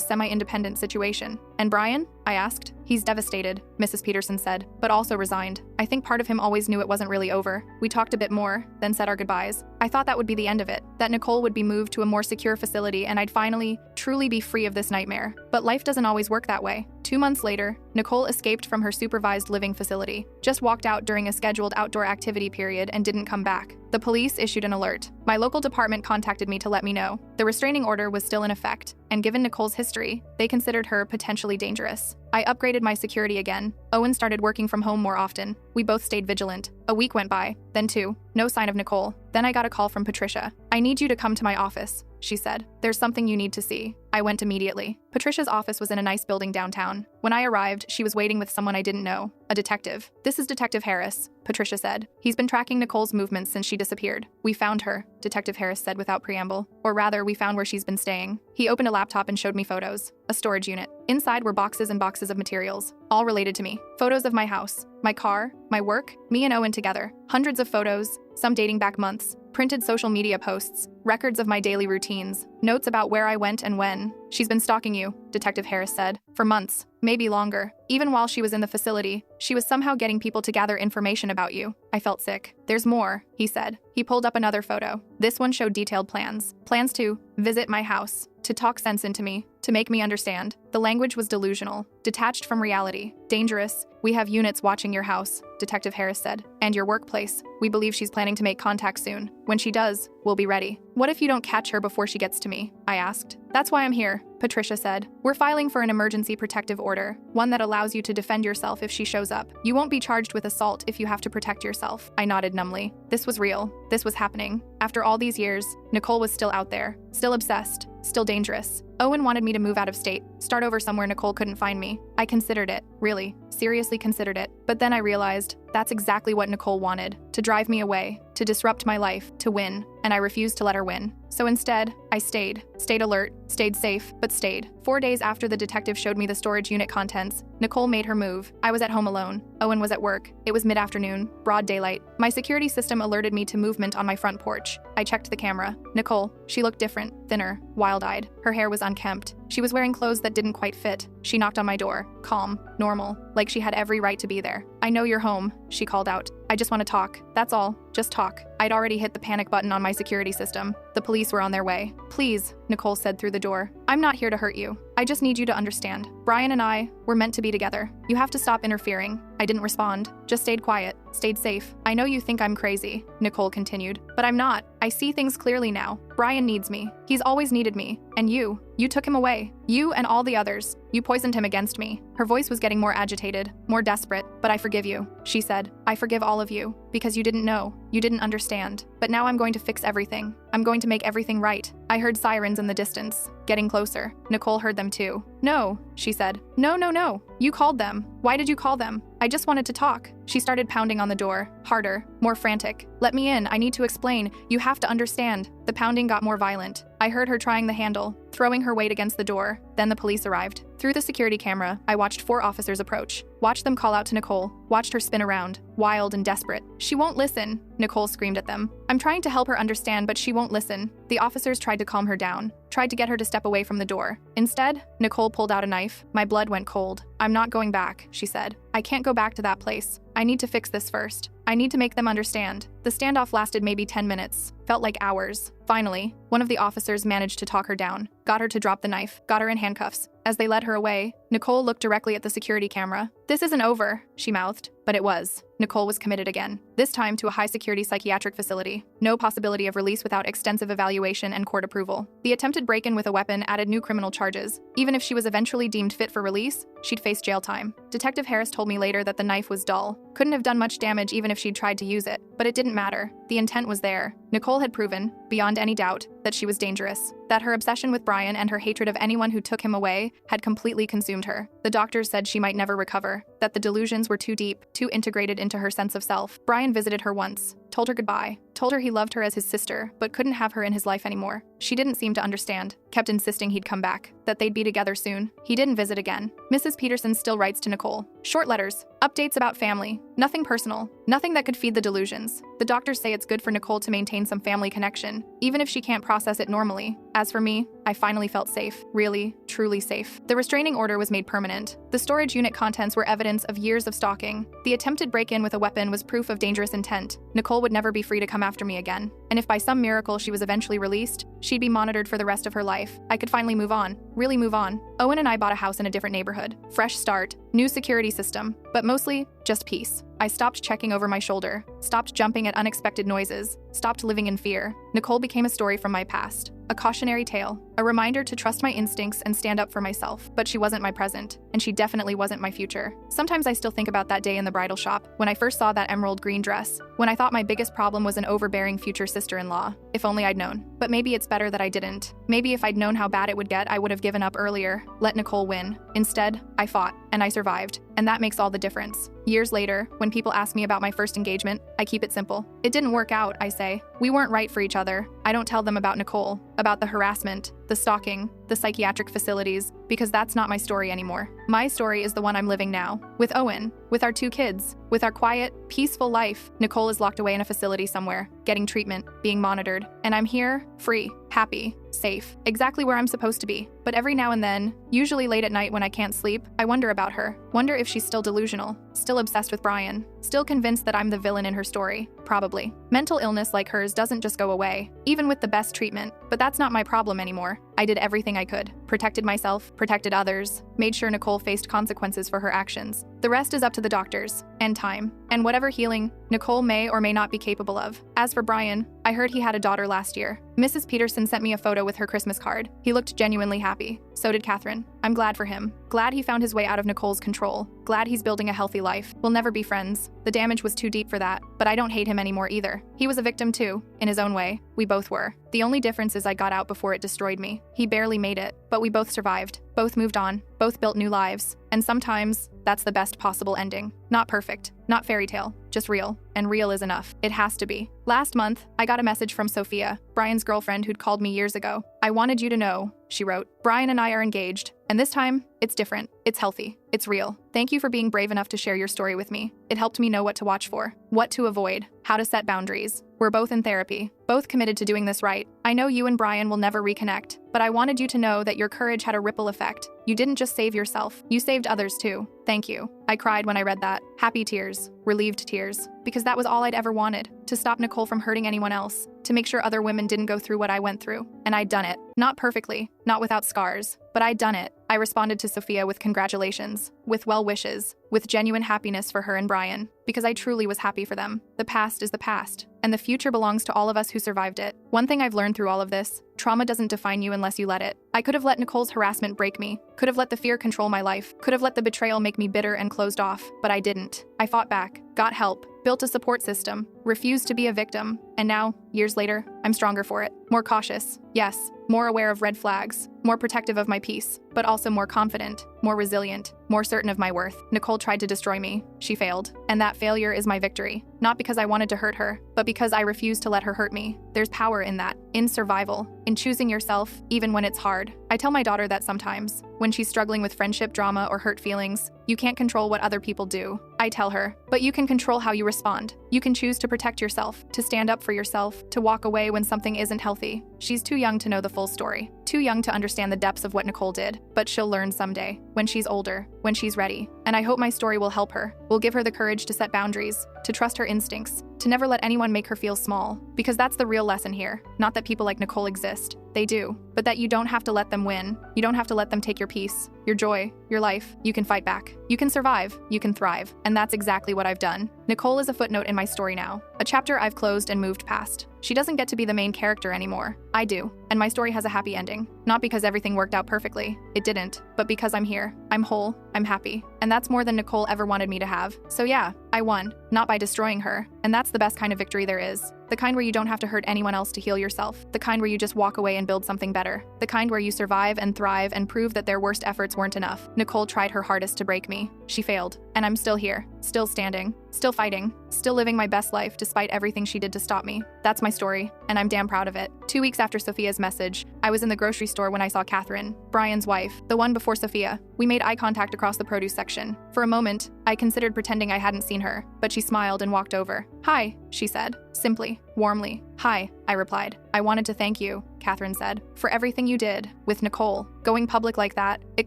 semi-independent situation. And Brian? I asked. He's devastated, Mrs. Peterson said, but also resigned. I think part of him always knew it wasn't really over. We talked a bit more, then said our goodbyes. I thought that would be the end of it, that Nicole would be moved to a more secure facility and I'd finally, truly be free of this nightmare. But life doesn't always work that way. 2 months later, Nicole escaped from her supervised living facility, just walked out during a scheduled outdoor activity period and didn't come back. The police issued an alert. My local department contacted me to let me know. The restraining order was still in effect, and given Nicole's history, they considered her potentially dangerous. I upgraded my security again. Owen started working from home more often. We both stayed vigilant. A week went by, then 2. No sign of Nicole. Then I got a call from Patricia. I need you to come to my office, she said. There's something you need to see. I went immediately. Patricia's office was in a nice building downtown. When I arrived, she was waiting with someone I didn't know, a detective. This is Detective Harris, Patricia said. He's been tracking Nicole's movements since she disappeared. We found her, Detective Harris said without preamble. Or rather, we found where she's been staying. He opened a laptop and showed me photos. A storage unit. Inside were boxes and boxes of materials, all related to me. Photos of my house, my car, my work, me and Owen together. Hundreds of photos, some dating back months. Printed social media posts, records of my daily routines, notes about where I went and when. She's been stalking you, Detective Harris said, for months, maybe longer. Even while she was in the facility, she was somehow getting people to gather information about you. I felt sick. There's more, he said. He pulled up another photo. This one showed detailed plans. Plans to visit my house, to talk sense into me, to make me understand. The language was delusional, detached from reality, dangerous. We have units watching your house, Detective Harris said, and your workplace. We believe she's planning to make contact soon. When she does, we'll be ready. What if you don't catch her before she gets to me? I asked. That's why I'm here, Patricia said. We're filing for an emergency protective order, one that allows you to defend yourself if she shows up. You won't be charged with assault if you have to protect yourself. I nodded numbly. This was real. This was happening. After all these years, Nicole was still out there, still obsessed, still dangerous. Owen wanted me to move out of state, start over somewhere Nicole couldn't find me. I considered it, really, seriously considered it. But then I realized that's exactly what Nicole wanted, to drive me away, to disrupt my life, to win, and I refused to let her win. So instead, I stayed alert, stayed safe, but stayed. 4 days after the detective showed me the storage unit contents, Nicole made her move. I was at home alone. Owen was at work. It was mid-afternoon, broad daylight. My security system alerted me to movement on my front porch. I checked the camera. Nicole, she looked different, thinner, wild-eyed. Her hair was unkempt. She was wearing clothes that didn't quite fit. She knocked on my door, calm, normal, like she had every right to be there. I know you're home, she called out. I just want to talk. That's all. Just talk. I'd already hit the panic button on my security system. The police were on their way. Please, Nicole said through the door. I'm not here to hurt you. I just need you to understand. Brian and I, we're meant to be together. You have to stop interfering. I didn't respond. Just stayed quiet. Stayed safe. I know you think I'm crazy, Nicole continued. But I'm not. I see things clearly now. Brian needs me. He's always needed me. And you took him away. You and all the others. You poisoned him against me. Her voice was getting more agitated, more desperate. But I forgive you, she said. I forgive all of you. Because you didn't know. You didn't understand. But now I'm going to fix everything. I'm going to make everything right. I heard sirens in the distance, getting closer. Nicole heard them too. No, she said. No. You called them. Why did you call them? I just wanted to talk. She started pounding on the door, harder, more frantic. Let me in. I need to explain. You have to understand. The pounding got more violent. I heard her trying the handle, throwing her weight against the door. Then the police arrived. Through the security camera, I watched 4 officers approach. Watched them call out to Nicole. Watched her spin around, wild and desperate. She won't listen, Nicole screamed at them. I'm trying to help her understand, but she won't listen. The officers tried to calm her down, tried to get her to step away from the door. Instead, Nicole pulled out a knife. My blood went cold. I'm not going back, she said. I can't go back to that place. I need to fix this first. I need to make them understand. The standoff lasted maybe 10 minutes. Felt like hours. Finally, one of the officers managed to talk her down, got her to drop the knife, got her in handcuffs. As they led her away, Nicole looked directly at the security camera. This isn't over, she mouthed. But it was. Nicole was committed again, this time to a high-security psychiatric facility. No possibility of release without extensive evaluation and court approval. The attempted break-in with a weapon added new criminal charges. Even if she was eventually deemed fit for release, she'd face jail time. Detective Harris told me later that the knife was dull. Couldn't have done much damage even if she'd tried to use it. But it didn't matter. The intent was there. Nicole had proven, beyond any doubt, that she was dangerous. That her obsession with Brian and her hatred of anyone who took him away had completely consumed her. The doctors said she might never recover, that the delusions were too deep, too integrated into her sense of self. Brian visited her once, told her goodbye, told her he loved her as his sister, but couldn't have her in his life anymore. She didn't seem to understand, kept insisting he'd come back, that they'd be together soon. He didn't visit again. Mrs. Peterson still writes to Nicole. Short letters, updates about family, nothing personal, nothing that could feed the delusions. The doctors say it's good for Nicole to maintain some family connection, even if she can't process it normally. As for me, I finally felt safe. Really, truly safe. The restraining order was made permanent. The storage unit contents were evidence of years of stalking. The attempted break-in with a weapon was proof of dangerous intent. Nicole would never be free to come after me again. And if by some miracle she was eventually released, she'd be monitored for the rest of her life. I could finally move on. Really move on. Owen and I bought a house in a different neighborhood. Fresh start, new security system, but mostly just peace. I stopped checking over my shoulder, stopped jumping at unexpected noises, stopped living in fear. Nicole became a story from my past, a cautionary tale, a reminder to trust my instincts and stand up for myself. But she wasn't my present, and she definitely wasn't my future. Sometimes I still think about that day in the bridal shop, when I first saw that emerald green dress, when I thought my biggest problem was an overbearing future sister-in-law. If only I'd known. But maybe it's better that I didn't. Maybe if I'd known how bad it would get, I would have given up earlier, let Nicole win. Instead, I fought, and I survived. And that makes all the difference. Years later, when people ask me about my first engagement, I keep it simple. It didn't work out, I say. We weren't right for each other. I don't tell them about Nicole, about the harassment, the stalking, the psychiatric facilities, because that's not my story anymore. My story is the one I'm living now, with Owen, with our 2 kids, with our quiet, peaceful life. Nicole is locked away in a facility somewhere, getting treatment, being monitored, and I'm here, free, happy, safe, exactly where I'm supposed to be. But every now and then, usually late at night when I can't sleep, I wonder about her. Wonder if she's still delusional, still obsessed with Brian, still convinced that I'm the villain in her story. Probably. Mental illness like hers doesn't just go away, even with the best treatment. But that's not my problem anymore. I did everything I could. Protected myself, protected others, made sure Nicole faced consequences for her actions. The rest is up to the doctors, and time, and whatever healing Nicole may or may not be capable of. As for Brian, I heard he had a daughter last year. Mrs. Peterson sent me a photo with her Christmas card. He looked genuinely happy. So did Catherine. I'm glad for him. Glad he found his way out of Nicole's control. Glad he's building a healthy life. We'll never be friends. The damage was too deep for that, but I don't hate him anymore either. He was a victim too, in his own way. We both were. The only difference is I got out before it destroyed me. He barely made it, but we both survived. Both moved on. Both built new lives. And sometimes, that's the best possible ending. Not perfect, not fairy tale, just real. And real is enough. It has to be. Last month, I got a message from Sophia, Brian's girlfriend who'd called me years ago. I wanted you to know, she wrote. Brian and I are engaged. And this time, it's different. It's healthy. It's real. Thank you for being brave enough to share your story with me. It helped me know what to watch for, what to avoid, how to set boundaries. We're both in therapy, both committed to doing this right. I know you and Brian will never reconnect, but I wanted you to know that your courage had a ripple effect. You didn't just save yourself, you saved others too. Thank you. I cried when I read that. Happy tears, relieved tears, because that was all I'd ever wanted, to stop Nicole from hurting anyone else, to make sure other women didn't go through what I went through. And I'd done it. Not perfectly, not without scars, but I'd done it. I responded to Sophia with congratulations, with well wishes, with genuine happiness for her and Brian, because I truly was happy for them. The past is the past. and the future belongs to all of us who survived it. One thing I've learned through all of this: trauma doesn't define you unless you let it. I could have let Nicole's harassment break me, could have let the fear control my life, could have let the betrayal make me bitter and closed off, but I didn't. I fought back, got help, built a support system, refused to be a victim, and now, years later, I'm stronger for it. More cautious, yes, more aware of red flags, more protective of my peace, but also more confident, more resilient, more certain of my worth. Nicole tried to destroy me. She failed. And that failure is my victory. Not because I wanted to hurt her, but because I refused to let her hurt me. There's power in that, in survival, in choosing yourself, even when it's hard. I tell my daughter that sometimes, when she's struggling with friendship drama or hurt feelings, you can't control what other people do. I tell her, but you can control how you respond. You can choose to protect yourself, to stand up for yourself, to walk away when something isn't healthy. She's too young to know the full story, too young to understand the depths of what Nicole did, but she'll learn someday, when she's older, when she's ready. And I hope my story will help her, will give her the courage to set boundaries, to trust her instincts, to never let anyone make her feel small, because that's the real lesson here. Not that people like Nicole exist. They do, but that you don't have to let them win. You don't have to let them take your peace, your joy, your life. You can fight back. You can survive. You can thrive. And that's exactly what I've done. Nicole is a footnote in my story now, a chapter I've closed and moved past. She doesn't get to be the main character anymore. I do. And my story has a happy ending. Not because everything worked out perfectly. It didn't. But because I'm here. I'm whole. I'm happy. And that's more than Nicole ever wanted me to have. So yeah, I won. Not by destroying her. And that's the best kind of victory there is. The kind where you don't have to hurt anyone else to heal yourself. The kind where you just walk away and build something better. The kind where you survive and thrive and prove that their worst efforts weren't enough. Nicole tried her hardest to break me. She failed. And I'm still here. Still standing. Still fighting. Still living my best life despite everything she did to stop me. That's my story. And I'm damn proud of it. 2 weeks after Sophia's message, I was in the grocery store when I saw Catherine, Brian's wife, the one before Sophia. We made eye contact across the produce section. For a moment, I considered pretending I hadn't seen her, but she smiled and walked over. "Hi," she said, simply, warmly. "Hi," I replied. "I wanted to thank you," Catherine said, "for everything you did with Nicole. Going public like that, it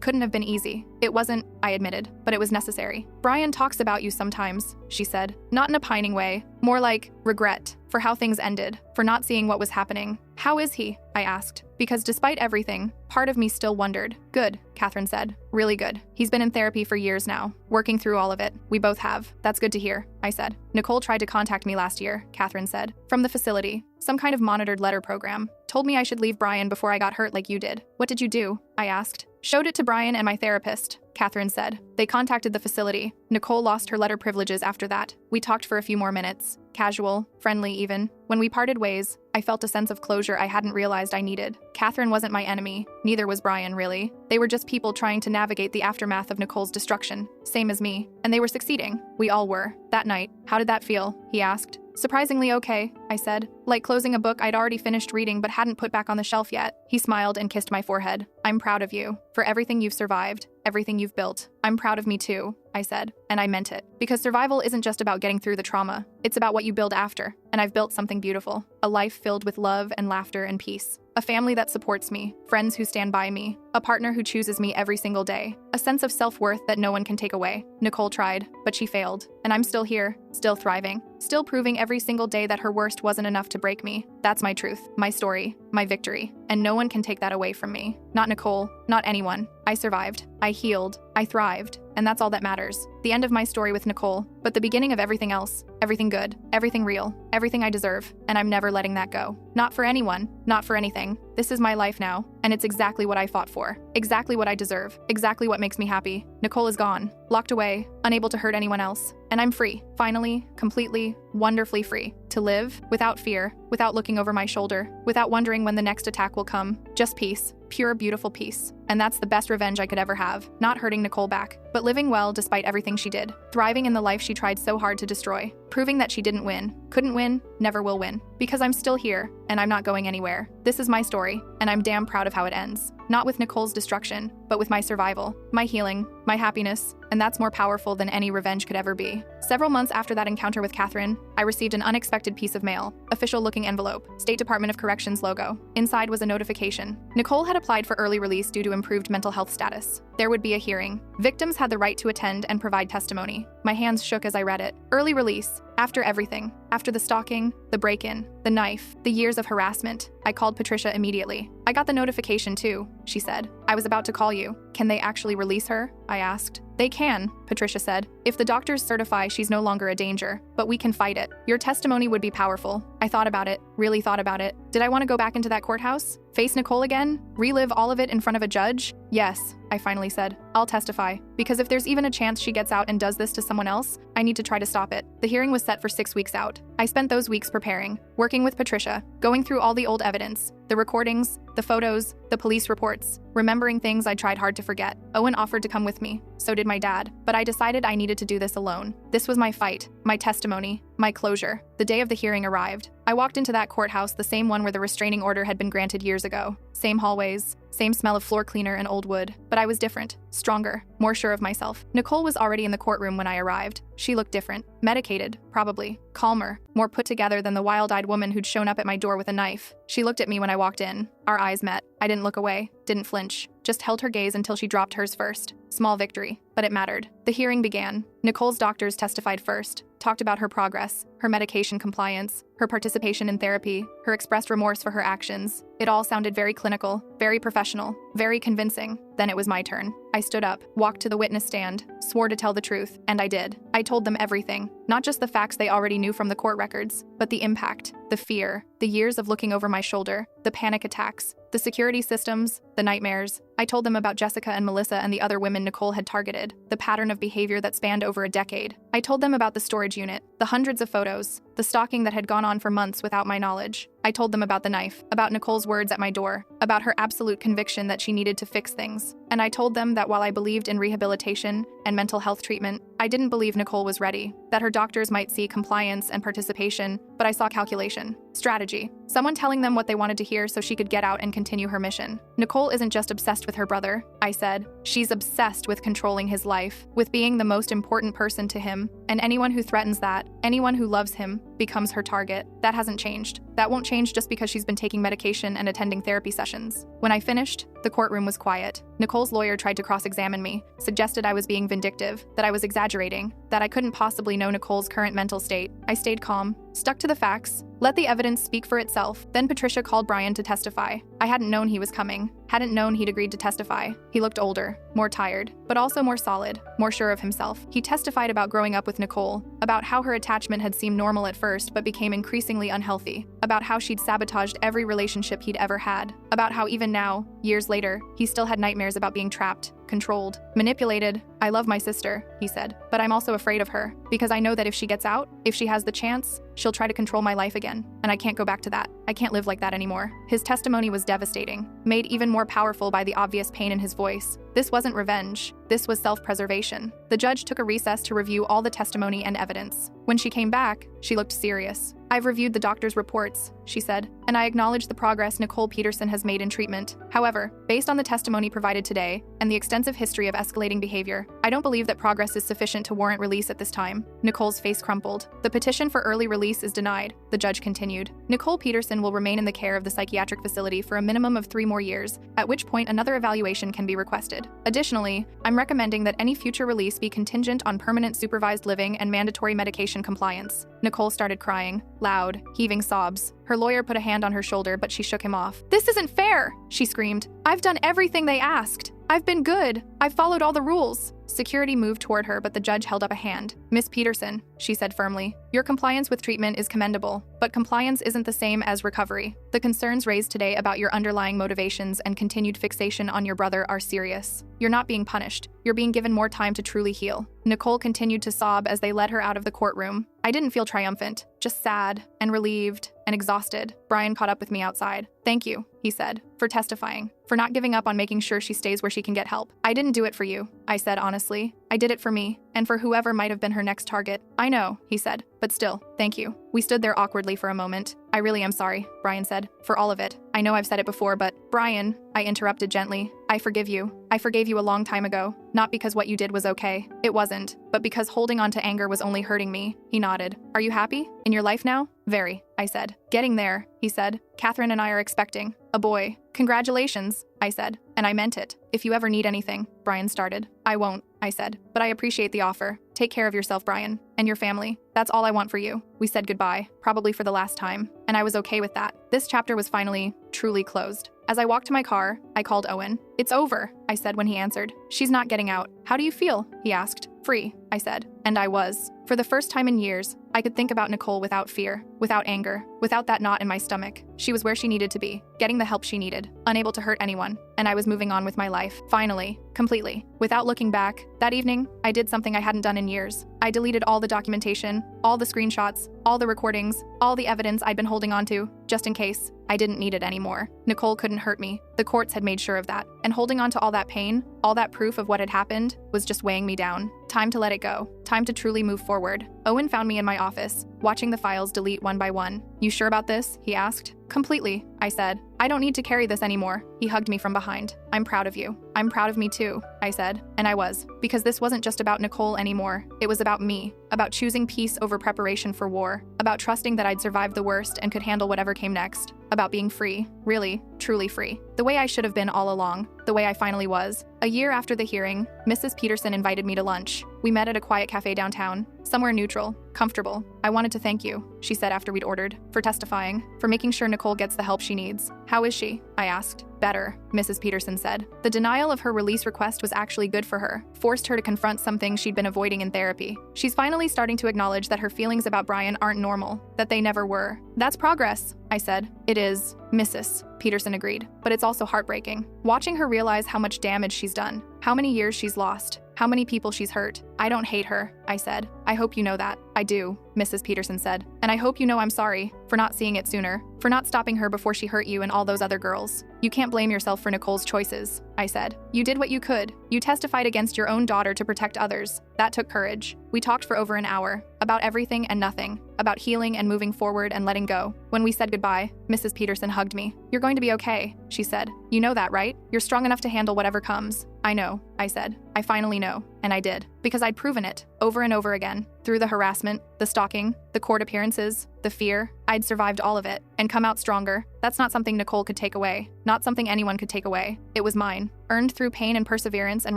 couldn't have been easy. It wasn't," I admitted, "but it was necessary." "Brian talks about you sometimes," she said, not in a pining way, more like regret for how things ended, for not seeing what was happening. "How is he?" I asked, because despite everything, part of me still wondered. "Good," Catherine said. "Really good. He's been in therapy for years now, working through all of it. We both have." "That's good to hear," I said. "Nicole tried to contact me last year," Catherine said. "From the facility. Some kind of monitored letter program. Told me I should leave Brian before I got hurt like you did." "What did you do?" I asked. "Showed it to Brian and my therapist," Catherine said. "They contacted the facility. Nicole lost her letter privileges after that. We talked for a few more minutes. Casual, friendly even. When we parted ways, I felt a sense of closure I hadn't realized I needed. Catherine wasn't my enemy. Neither was Brian, really. They were just people trying to navigate the aftermath of Nicole's destruction. Same as me. And they were succeeding. We all were. That night, how did that feel?" he asked. "Surprisingly okay," I said. "Like closing a book I'd already finished reading but hadn't put back on the shelf yet." He smiled and kissed my forehead. "I'm proud of you. For everything you've survived. Everything you've built. I'm proud of me too," I said. And I meant it. Because survival isn't just about getting through the trauma. It's about what you build after. And I've built something beautiful. A life filled with love and laughter and peace. A family that supports me, friends who stand by me, a partner who chooses me every single day, a sense of self-worth that no one can take away. Nicole tried, but she failed. And I'm still here, still thriving, still proving every single day that her worst wasn't enough to break me. That's my truth, my story, my victory. And no one can take that away from me. Not Nicole, not anyone. I survived. I healed. I thrived. And that's all that matters. The end of my story with Nicole, but the beginning of everything else. Everything good, everything real, everything I deserve. And I'm never letting that go. Not for anyone, not for anything. This is my life now, and it's exactly what I fought for. Exactly what I deserve. Exactly what makes me happy. Nicole is gone, locked away, unable to hurt anyone else. And I'm free. Finally, completely, wonderfully free. To live, without fear, without looking over my shoulder, without wondering when the next attack will come. Just peace. Pure, beautiful peace. And that's the best revenge I could ever have. Not hurting Nicole back, but living well despite everything she did. Thriving in the life she tried so hard to destroy. Proving that she didn't win, couldn't win, never will win. Because I'm still here, and I'm not going anywhere. This is my story, and I'm damn proud of how it ends. Not with Nicole's destruction, but with my survival, my healing, my happiness, and that's more powerful than any revenge could ever be. Several months after that encounter with Catherine, I received an unexpected piece of mail, official-looking envelope, State Department of Corrections logo. Inside was a notification. Nicole had applied for early release due to improved mental health status. There would be a hearing. Victims had the right to attend and provide testimony. My hands shook as I read it. Early release. After everything. After the stalking, the break-in, the knife, the years of harassment. I called Patricia immediately. I got the notification too, she said. I was about to call you. Can they actually release her? I asked. They can, Patricia said, if the doctors certify she's no longer a danger, but we can fight it. Your testimony would be powerful. I thought about it, really thought about it. Did I want to go back into that courthouse? Face Nicole again? Relive all of it in front of a judge? Yes, I finally said. I'll testify, because if there's even a chance she gets out and does this to someone else, I need to try to stop it. The hearing was set for 6 weeks out. I spent those weeks preparing, working with Patricia, going through all the old evidence, the recordings, the photos, the police reports, remembering things I tried hard to forget. Owen offered to come with me. So did my dad. But I decided I needed to do this alone. This was my fight, my testimony, my closure. The day of the hearing arrived. I walked into that courthouse, the same one where the restraining order had been granted years ago. Same hallways, same smell of floor cleaner and old wood. But I was different, stronger, more sure of myself. Nicole was already in the courtroom when I arrived. She looked different. Medicated, probably. Calmer, more put together than the wild-eyed woman who'd shown up at my door with a knife. She looked at me when I walked in. Our eyes met. I didn't look away, didn't flinch, just held her gaze until she dropped hers first. Small victory, but it mattered. The hearing began. Nicole's doctors testified first, talked about her progress, her medication compliance, her participation in therapy, her expressed remorse for her actions. It all sounded very clinical, very professional, very convincing. Then it was my turn. I stood up, walked to the witness stand, swore to tell the truth, and I did. I told them everything, not just the facts they already knew from the court records, but the impact, the fear, the years of looking over my shoulder, the panic attacks, the security systems, the nightmares. I told them about Jessica and Melissa and the other women Nicole had targeted, the pattern of behavior that spanned over a decade. I told them about the storage unit, the hundreds of photos, the stalking that had gone on for months without my knowledge. I told them about the knife, about Nicole's words at my door, about her absolute conviction that she needed to fix things. And I told them that while I believed in rehabilitation and mental health treatment, I didn't believe Nicole was ready, that her doctors might see compliance and participation, but I saw calculation, strategy, someone telling them what they wanted to hear so she could get out and continue her mission. Nicole isn't just obsessed with her brother, I said. She's obsessed with controlling his life, with being the most important person to him, and anyone who threatens that, anyone who loves him, becomes her target. That hasn't changed. That won't change just because she's been taking medication and attending therapy sessions. When I finished, the courtroom was quiet. Nicole's lawyer tried to cross-examine me, suggested I was being vindictive, that I was exaggerating, that I couldn't possibly know Nicole's current mental state. I stayed calm, stuck to the facts, let the evidence speak for itself. Then Patricia called Brian to testify. I hadn't known he was coming, hadn't known he'd agreed to testify. He looked older, more tired, but also more solid, more sure of himself. He testified about growing up with Nicole, about how her attachment had seemed normal at first but became increasingly unhealthy, about how she'd sabotaged every relationship he'd ever had, about how even now, years later, he still had nightmares about being trapped, controlled, manipulated. I love my sister, he said, but I'm also afraid of her, because I know that if she gets out, if she has the chance, she'll try to control my life again, and I can't go back to that. I can't live like that anymore. His testimony was devastating, made even more powerful by the obvious pain in his voice. This wasn't revenge. This was self-preservation. The judge took a recess to review all the testimony and evidence. When she came back, she looked serious. I've reviewed the doctor's reports, she said, and I acknowledge the progress Nicole Peterson has made in treatment. However, based on the testimony provided today and the extensive history of escalating behavior, I don't believe that progress is sufficient to warrant release at this time. Nicole's face crumpled. The petition for early release is denied, the judge continued. Nicole Peterson will remain in the care of the psychiatric facility for a minimum of 3 more years, at which point another evaluation can be requested. Additionally, I'm recommending that any future release be contingent on permanent supervised living and mandatory medication compliance. Nicole started crying, loud, heaving sobs. Her lawyer put a hand on her shoulder, but she shook him off. "This isn't fair!" she screamed. "I've done everything they asked. I've been good. I've followed all the rules." Security moved toward her, but the judge held up a hand. "Miss Peterson," she said firmly, "your compliance with treatment is commendable, but compliance isn't the same as recovery. The concerns raised today about your underlying motivations and continued fixation on your brother are serious. You're not being punished. You're being given more time to truly heal." Nicole continued to sob as they led her out of the courtroom. I didn't feel triumphant, just sad and relieved and exhausted. Brian caught up with me outside. "Thank you," he said, "for testifying, for not giving up on making sure she stays where she can get help. I didn't do it for you," I said honestly. "I did it for me, and for whoever might have been her next target." "I know," he said, "but still, thank you." We stood there awkwardly for a moment. I really am sorry, Brian said, for all of it. I know I've said it before, but Brian, I interrupted gently. I forgive you. I forgave you a long time ago, not because what you did was okay. It wasn't, but because holding on to anger was only hurting me. He nodded. Are you happy? In your life now? Very, I said. Getting there, he said. Catherine and I are expecting a boy. Congratulations, I said, and I meant it. If you ever need anything, Brian started. I won't, I said, but I appreciate the offer. Take care of yourself, Brian, and your family. That's all I want for you. We said goodbye, probably for the last time, and I was okay with that. This chapter was finally, truly closed. As I walked to my car, I called Owen. It's over, I said when he answered. She's not getting out. How do you feel? He asked. Free, I said. And I was. For the first time in years, I could think about Nicole without fear, without anger, without that knot in my stomach. She was where she needed to be, getting the help she needed, unable to hurt anyone, and I was moving on with my life, finally, completely. Without looking back, that evening, I did something I hadn't done in years. I deleted all the documentation, all the screenshots, all the recordings, all the evidence I'd been holding on to, just in case. I didn't need it anymore. Nicole couldn't hurt me. The courts had made sure of that. And holding on to all that pain, all that proof of what had happened, was just weighing me down. Time to let it go. Time to truly move forward. Owen found me in my office, watching the files delete one by one. You sure about this? He asked. Completely, I said. I don't need to carry this anymore. He hugged me from behind. I'm proud of you. I'm proud of me too, I said. And I was, because this wasn't just about Nicole anymore. It was about me, about choosing peace over preparation for war, about trusting that I'd survived the worst and could handle whatever came next, about being free, really, truly free. The way I should have been all along, the way I finally was. A year after the hearing, Mrs. Peterson invited me to lunch. We met at a quiet cafe downtown, somewhere neutral, comfortable. I wanted to thank you, she said after we'd ordered, for testifying, for making sure Nicole gets the help she needs. How is she? I asked. Better, Mrs. Peterson said. The denial of her release request was actually good for her, forced her to confront some things she'd been avoiding in therapy. She's finally starting to acknowledge that her feelings about Brian aren't normal, that they never were. That's progress, I said. It is, Mrs. Peterson agreed, but it's also heartbreaking. Watching her realize how much damage she's done, how many years she's lost, how many people she's hurt. I don't hate her, I said. I hope you know that. I do, Mrs. Peterson said. And I hope you know I'm sorry for not seeing it sooner, for not stopping her before she hurt you and all those other girls. You can't blame yourself for Nicole's choices, I said. You did what you could. You testified against your own daughter to protect others. That took courage. We talked for over an hour, about everything and nothing, about healing and moving forward and letting go. When we said goodbye, Mrs. Peterson hugged me. You're going to be okay, she said. You know that, right? You're strong enough to handle whatever comes. I know, I said. I finally know. And I did. Because I'd proven it, over and over again. Through the harassment, the stalking, the court appearances, the fear, I'd survived all of it, and come out stronger. That's not something Nicole could take away. Not something anyone could take away. It was mine. Earned through pain and perseverance and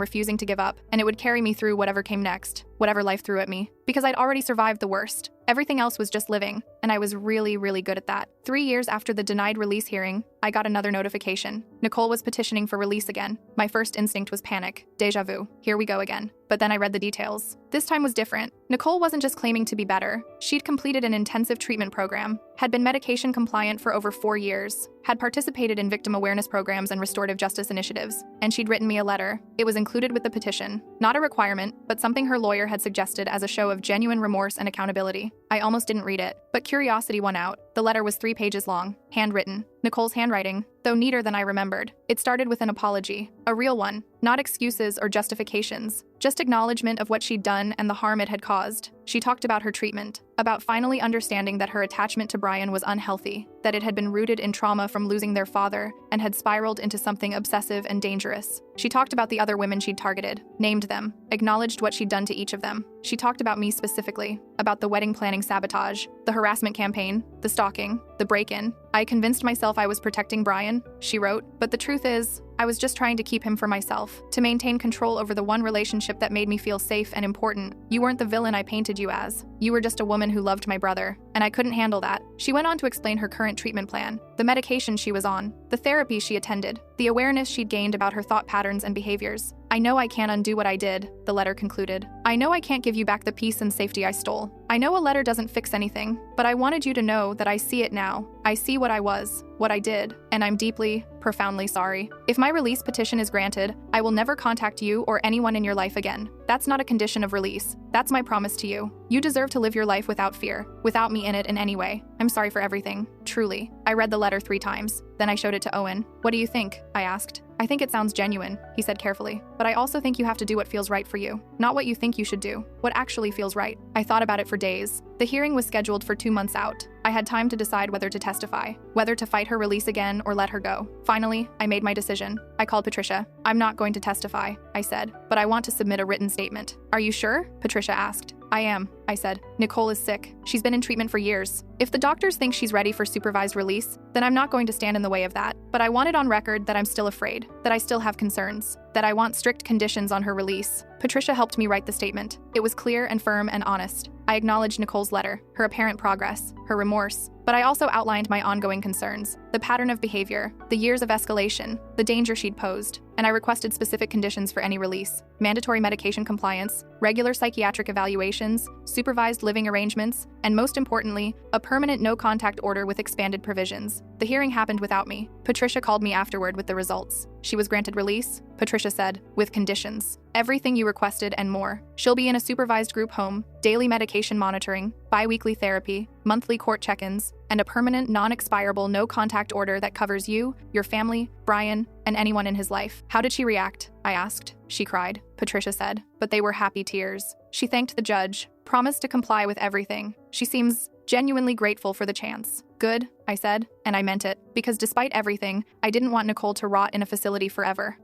refusing to give up, and it would carry me through whatever came next, whatever life threw at me. Because I'd already survived the worst. Everything else was just living, and I was really, really good at that. 3 years after the denied release hearing, I got another notification. Nicole was petitioning for release again. My first instinct was panic. Deja vu. Here we go again. But then I read the details. This time was different. Nicole wasn't just claiming to be better. She'd completed an intensive treatment program, had been medication compliant for over 4 years, had participated in victim awareness programs and restorative justice initiatives, and she'd written me a letter. It was included with the petition. Not a requirement, but something her lawyer had suggested as a show of genuine remorse and accountability. I almost didn't read it, but curiosity won out. The letter was 3 pages long, handwritten. Nicole's handwriting, though neater than I remembered. It started with an apology, a real one, not excuses or justifications, just acknowledgement of what she'd done and the harm it had caused. She talked about her treatment, about finally understanding that her attachment to Brian was unhealthy, that it had been rooted in trauma from losing their father and had spiraled into something obsessive and dangerous. She talked about the other women she'd targeted, named them, acknowledged what she'd done to each of them. She talked about me specifically, about the wedding planning sabotage, the harassment campaign, the stalking, the break-in. I convinced myself I was protecting Brian, she wrote, but the truth is, I was just trying to keep him for myself, to maintain control over the one relationship that made me feel safe and important. You weren't the villain I painted you as. You were just a woman who loved my brother, and I couldn't handle that. She went on to explain her current treatment plan, the medication she was on, the therapy she attended, the awareness she'd gained about her thought patterns and behaviors. I know I can't undo what I did, the letter concluded. I know I can't give you back the peace and safety I stole. I know a letter doesn't fix anything, but I wanted you to know that I see it now. I see what I was, what I did, and I'm deeply, profoundly sorry. If my release petition is granted, I will never contact you or anyone in your life again. That's not a condition of release. That's my promise to you. You deserve to live your life without fear, without me in it in any way. I'm sorry for everything, truly. I read the letter 3 times. Then I showed it to Owen. What do you think? I asked. I think it sounds genuine, he said carefully, but I also think you have to do what feels right for you, not what you think you should do, what actually feels right. I thought about it for days. The hearing was scheduled for 2 months out. I had time to decide whether to testify, whether to fight her release again or let her go. Finally, I made my decision. I called Patricia. I'm not going to testify, I said, but I want to submit a written statement. Are you sure? Patricia asked. I am, I said. Nicole is sick. She's been in treatment for years. If the doctors think she's ready for supervised release, then I'm not going to stand in the way of that. But I want it on record that I'm still afraid, that I still have concerns, that I want strict conditions on her release. Patricia helped me write the statement. It was clear and firm and honest. I acknowledged Nicole's letter, her apparent progress, her remorse, but I also outlined my ongoing concerns, the pattern of behavior, the years of escalation, the danger she'd posed, and I requested specific conditions for any release: mandatory medication compliance, regular psychiatric evaluations, supervised living arrangements, and most importantly, a permanent no-contact order with expanded provisions. The hearing happened without me. Patricia called me afterward with the results. She was granted release, Patricia said, with conditions. Everything you requested and more. She'll be in a supervised group home, daily medication monitoring, bi-weekly therapy, monthly court check-ins, and a permanent, non-expirable, no-contact order that covers you, your family, Brian, and anyone in his life. How did she react? I asked. She cried, Patricia said, but they were happy tears. She thanked the judge, promised to comply with everything. She seems genuinely grateful for the chance. Good, I said, and I meant it, because despite everything, I didn't want Nicole to rot in a facility forever.